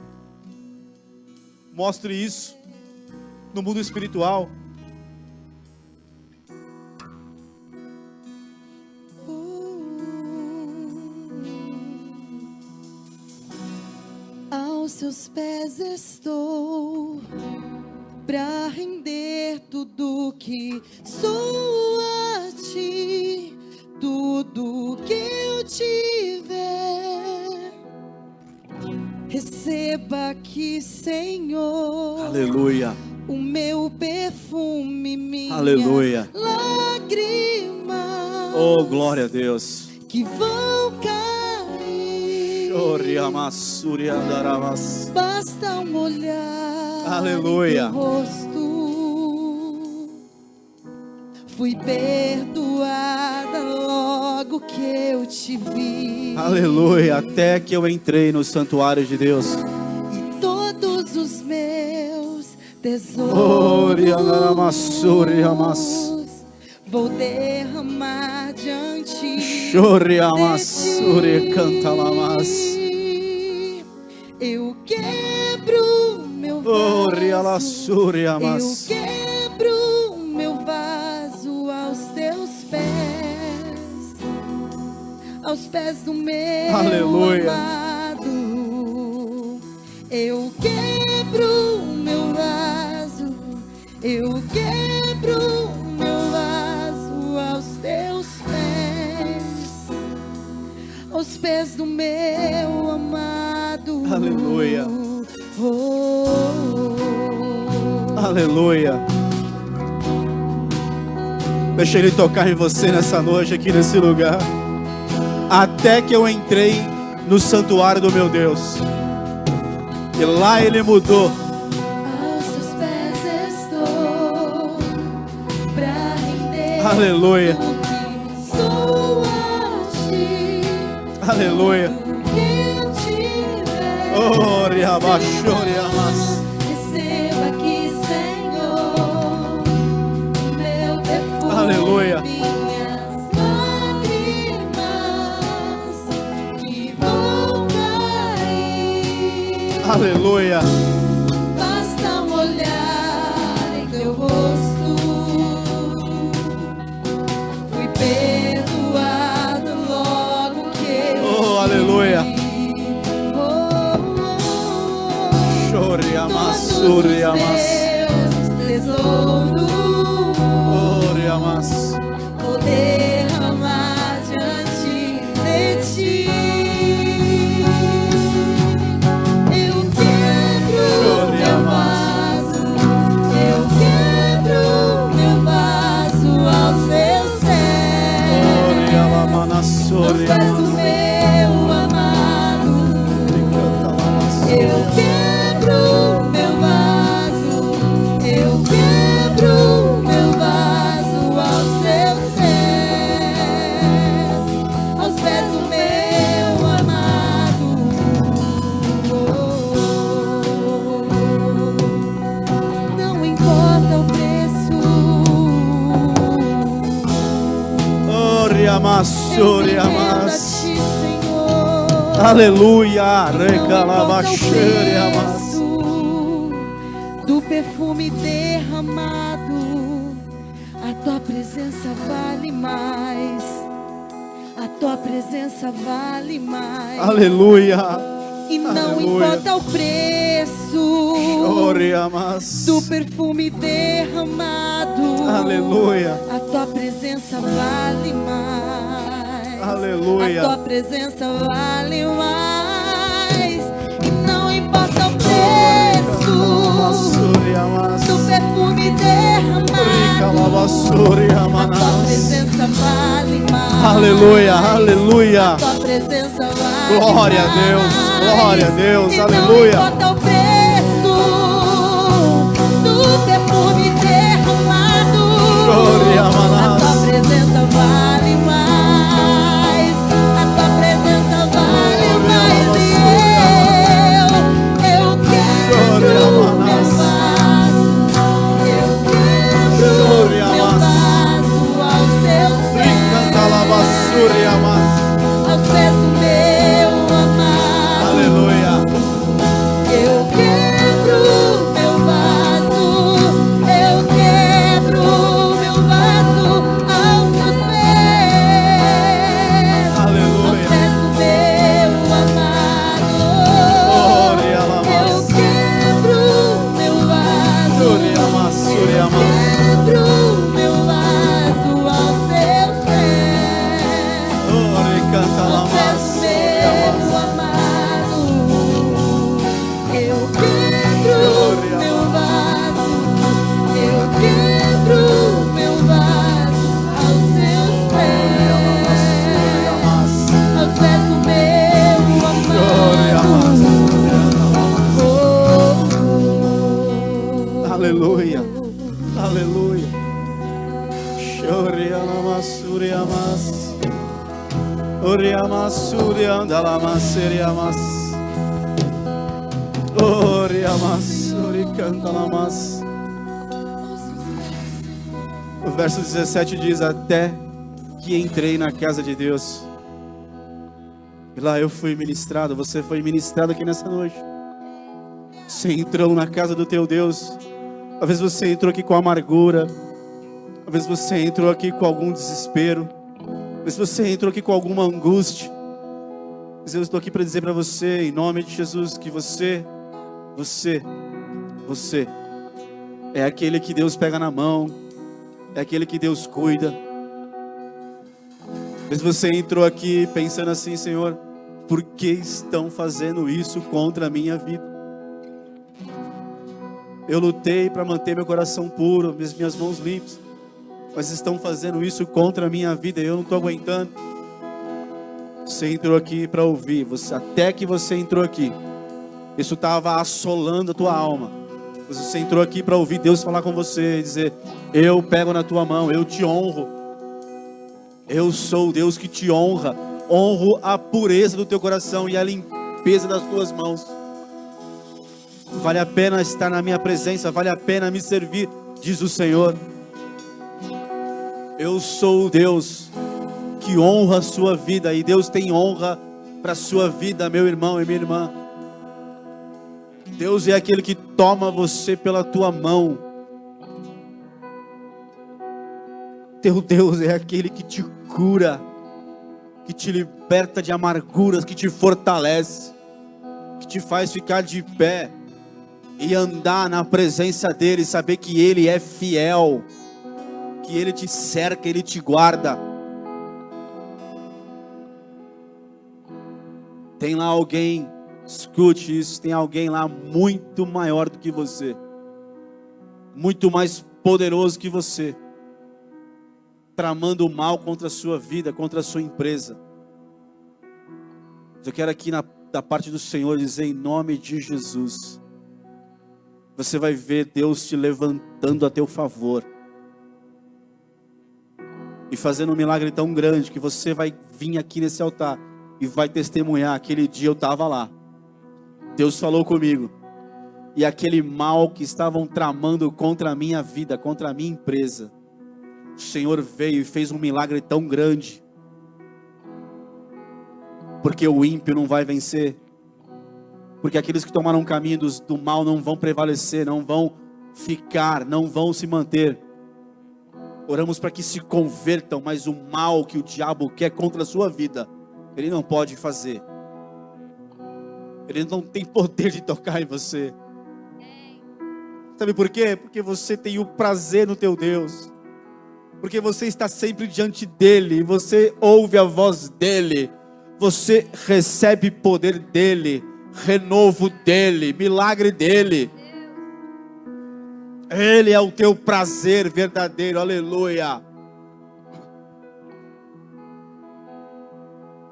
Mostre isso no mundo espiritual. Aos seus pés estou, pra render tudo que sou a ti, tudo que eu tiver. Receba aqui, Senhor. Aleluia. O meu perfume, minhas Aleluia. lágrimas. Oh, glória a Deus. Que vão cair. Basta um olhar. Aleluia. Em teu rosto. Fui perdoada logo que eu te vi. Aleluia. Até que eu entrei no santuário de Deus. E todos os meus tesouros vou derramar diante de ti. Eu quebro meu vaso. Eu quebro meu vaso aos teus pés. Aos pés do meu Aleluia. amado. Eu quebro meu vaso. Eu quebro meu vaso aos teus pés. Aos pés do meu amado. Aleluia. Oh. Aleluia. Deixa Ele tocar em você nessa noite, aqui nesse lugar. Até que eu entrei no santuário do meu Deus. E lá Ele mudou. Aos seus pés estou, pra render Aleluia. Sou a ti. Aleluia. Oh, riabachoriamas. Receba aqui, Senhor, meu perfume, Aleluia. minhas lágrimas que vão cair. Aleluia. Basta um olhar em teu rosto. Fui perdoado logo que eu Oh, aleluia. te vi. Choriamas, Todos os suriamas. meus tesouros Oh, riamas. vou derramar diante de ti. Eu quebro meu vaso, eu quebro meu vaso aos teus Oh, pés, rialamanas, aos pés do suriamas. meu amado. Eu quebro meu vaso, eu quebro meu vaso aos teus pés do meu amado. Não importa o preço, Oh, riamas, eu me rendo a suriamas. ti, Senhor. Aleluia. Não importa o Recalabachoriamas. preço do perfume derramado, a tua presença vale mais, a tua presença vale mais. Aleluia. E não Aleluia. importa o preço Choriamas. do perfume derramado, Aleluia. a tua presença vale mais. Aleluia. A tua presença vale mais. E não importa o preço do perfume derramado, a tua presença vale mais. Aleluia, aleluia. A tua presença vale Glória a mais. Deus, glória a Deus, E aleluia. não importa o preço do perfume derramado, Glória, a Manás. tua presença vale mais. A tua presença vale mais. E eu quebro Glória, meu Manás. vaso, eu quebro Glória, meu Manás. vaso aos teus Ricantalabassuriamas. aos pés do meu amado. Aleluia. Eu quebro meu vaso, eu quebro meu vaso aos teus pés, aos Aleluia. pés do meu amado. Glória, Eu Lamas. quebro meu vaso, Suriamas, suriamas. quebro meu vaso aos teus pés. Oh, ricantalamas, suriamas. Eu quebro meu vaso, eu quebro meu vaso aos seus pés, aos pés do meu amado. Aleluia. Aleluia. Chorialamas, suriamas. Oriamas, suriandalamas, seriamas. Oriamas, suricantalamas. O verso 17 diz: até que entrei na casa de Deus, e lá eu fui ministrado. Você foi ministrado aqui nessa noite. Você entrou na casa do teu Deus. Talvez você entrou aqui com amargura. Talvez você entrou aqui com algum desespero. Talvez você entrou aqui com alguma angústia. Mas eu estou aqui para dizer para você, em nome de Jesus, que você é aquele que Deus pega na mão. É aquele que Deus cuida. Talvez você entrou aqui pensando assim: Senhor, por que estão fazendo isso contra a minha vida? Eu lutei para manter meu coração puro, minhas mãos limpas, mas estão fazendo isso contra a minha vida e eu não estou aguentando. Você entrou aqui para ouvir, até que você entrou aqui, isso estava assolando a tua alma. Você entrou aqui para ouvir Deus falar com você e dizer: eu pego na tua mão, eu te honro. Eu sou o Deus que te honra. Honro a pureza do teu coração e a limpeza das tuas mãos. Vale a pena estar na minha presença, vale a pena me servir, diz o Senhor. Eu sou o Deus que honra a sua vida, e Deus tem honra para a sua vida, meu irmão e minha irmã. Deus é aquele que toma você pela tua mão. Teu Deus é aquele que te cura, que te liberta de amarguras, que te fortalece, que te faz ficar de pé e andar na presença dEle, saber que Ele é fiel, que Ele te cerca, Ele te guarda. Tem lá alguém, escute isso, tem alguém lá muito maior do que você, muito mais poderoso que você, tramando o mal contra a sua vida, contra a sua empresa. Eu quero aqui da parte do Senhor dizer, em nome de Jesus, você vai ver Deus te levantando a teu favor e fazendo um milagre tão grande que você vai vir aqui nesse altar e vai testemunhar. Aquele dia eu estava lá, Deus falou comigo, e aquele mal que estavam tramando contra a minha vida, contra a minha empresa, o Senhor veio e fez um milagre tão grande, porque o ímpio não vai vencer, porque aqueles que tomaram o caminho do mal não vão prevalecer, não vão ficar, não vão se manter. Oramos para que se convertam, mas o mal que o diabo quer contra a sua vida, ele não pode fazer. Ele não tem poder de tocar em você. Sabe por quê? Porque você tem o prazer no teu Deus, porque você está sempre diante dEle, você ouve a voz dEle, você recebe poder dEle, renovo dEle, milagre dEle. Ele é o teu prazer verdadeiro, aleluia.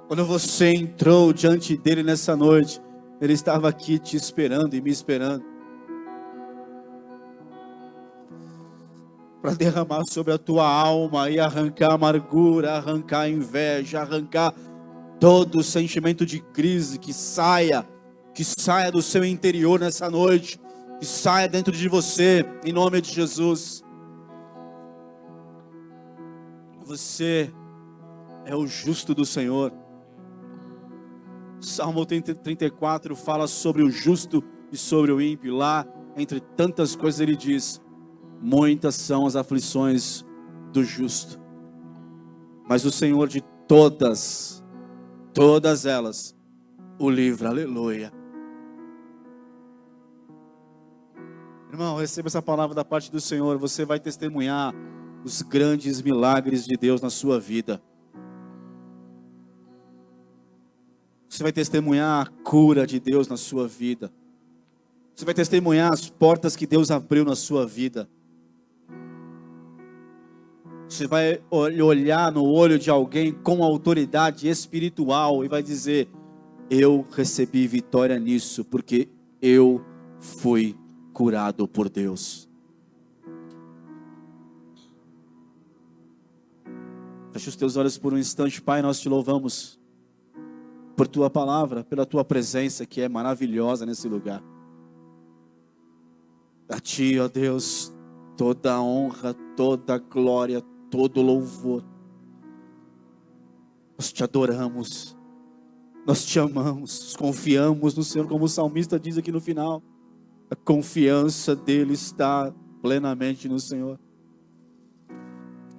Quando você entrou diante dEle nessa noite, Ele estava aqui te esperando e me esperando, para derramar sobre a tua alma e arrancar amargura, arrancar inveja, arrancar todo o sentimento de crise, que saia do seu interior nessa noite, que saia dentro de você, em nome de Jesus. Você é o justo do Senhor. Salmo 34 fala sobre o justo e sobre o ímpio. Lá, entre tantas coisas, ele diz: muitas são as aflições do justo, mas o Senhor de todas elas o livra, aleluia. Irmão, receba essa palavra da parte do Senhor. Você vai testemunhar os grandes milagres de Deus na sua vida. Você vai testemunhar a cura de Deus na sua vida. Você vai testemunhar as portas que Deus abriu na sua vida. Você vai olhar no olho de alguém com autoridade espiritual e vai dizer: eu recebi vitória nisso, porque eu fui curado por Deus. Feche os teus olhos por um instante. Pai, nós te louvamos por tua palavra, pela tua presença que é maravilhosa nesse lugar. A ti, ó Deus, toda a honra, toda a glória, todo o louvor. Nós te adoramos, nós te amamos, confiamos no Senhor, como o salmista diz aqui no final. A confiança dele está plenamente no Senhor.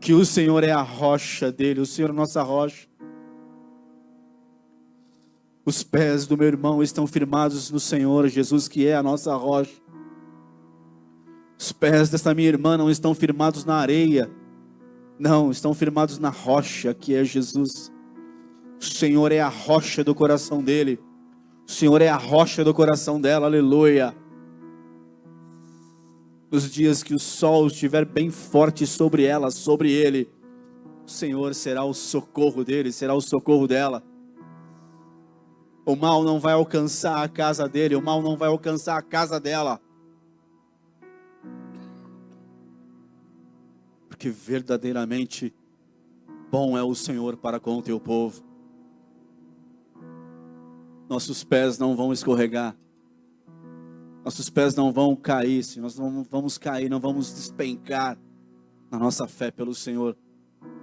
Que o Senhor é a rocha dele, o Senhor é a nossa rocha. Os pés do meu irmão estão firmados no Senhor Jesus, que é a nossa rocha. Os pés desta minha irmã não estão firmados na areia, não, estão firmados na rocha, que é Jesus. O Senhor é a rocha do coração dele, o Senhor é a rocha do coração dela, aleluia. Nos dias que o sol estiver bem forte sobre ela, sobre ele, o Senhor será o socorro dele, será o socorro dela. O mal não vai alcançar a casa dele, o mal não vai alcançar a casa dela. Porque verdadeiramente Bom é o Senhor para com o teu povo. Nossos pés não vão escorregar. Nossos pés não vão cair, Senhor. Nós não vamos cair, não vamos despencar na nossa fé pelo Senhor.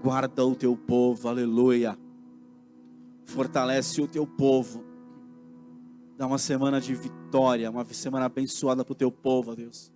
Guarda o teu povo, aleluia. Fortalece o teu povo. Dá uma semana de vitória, uma semana abençoada para o teu povo, ó Deus.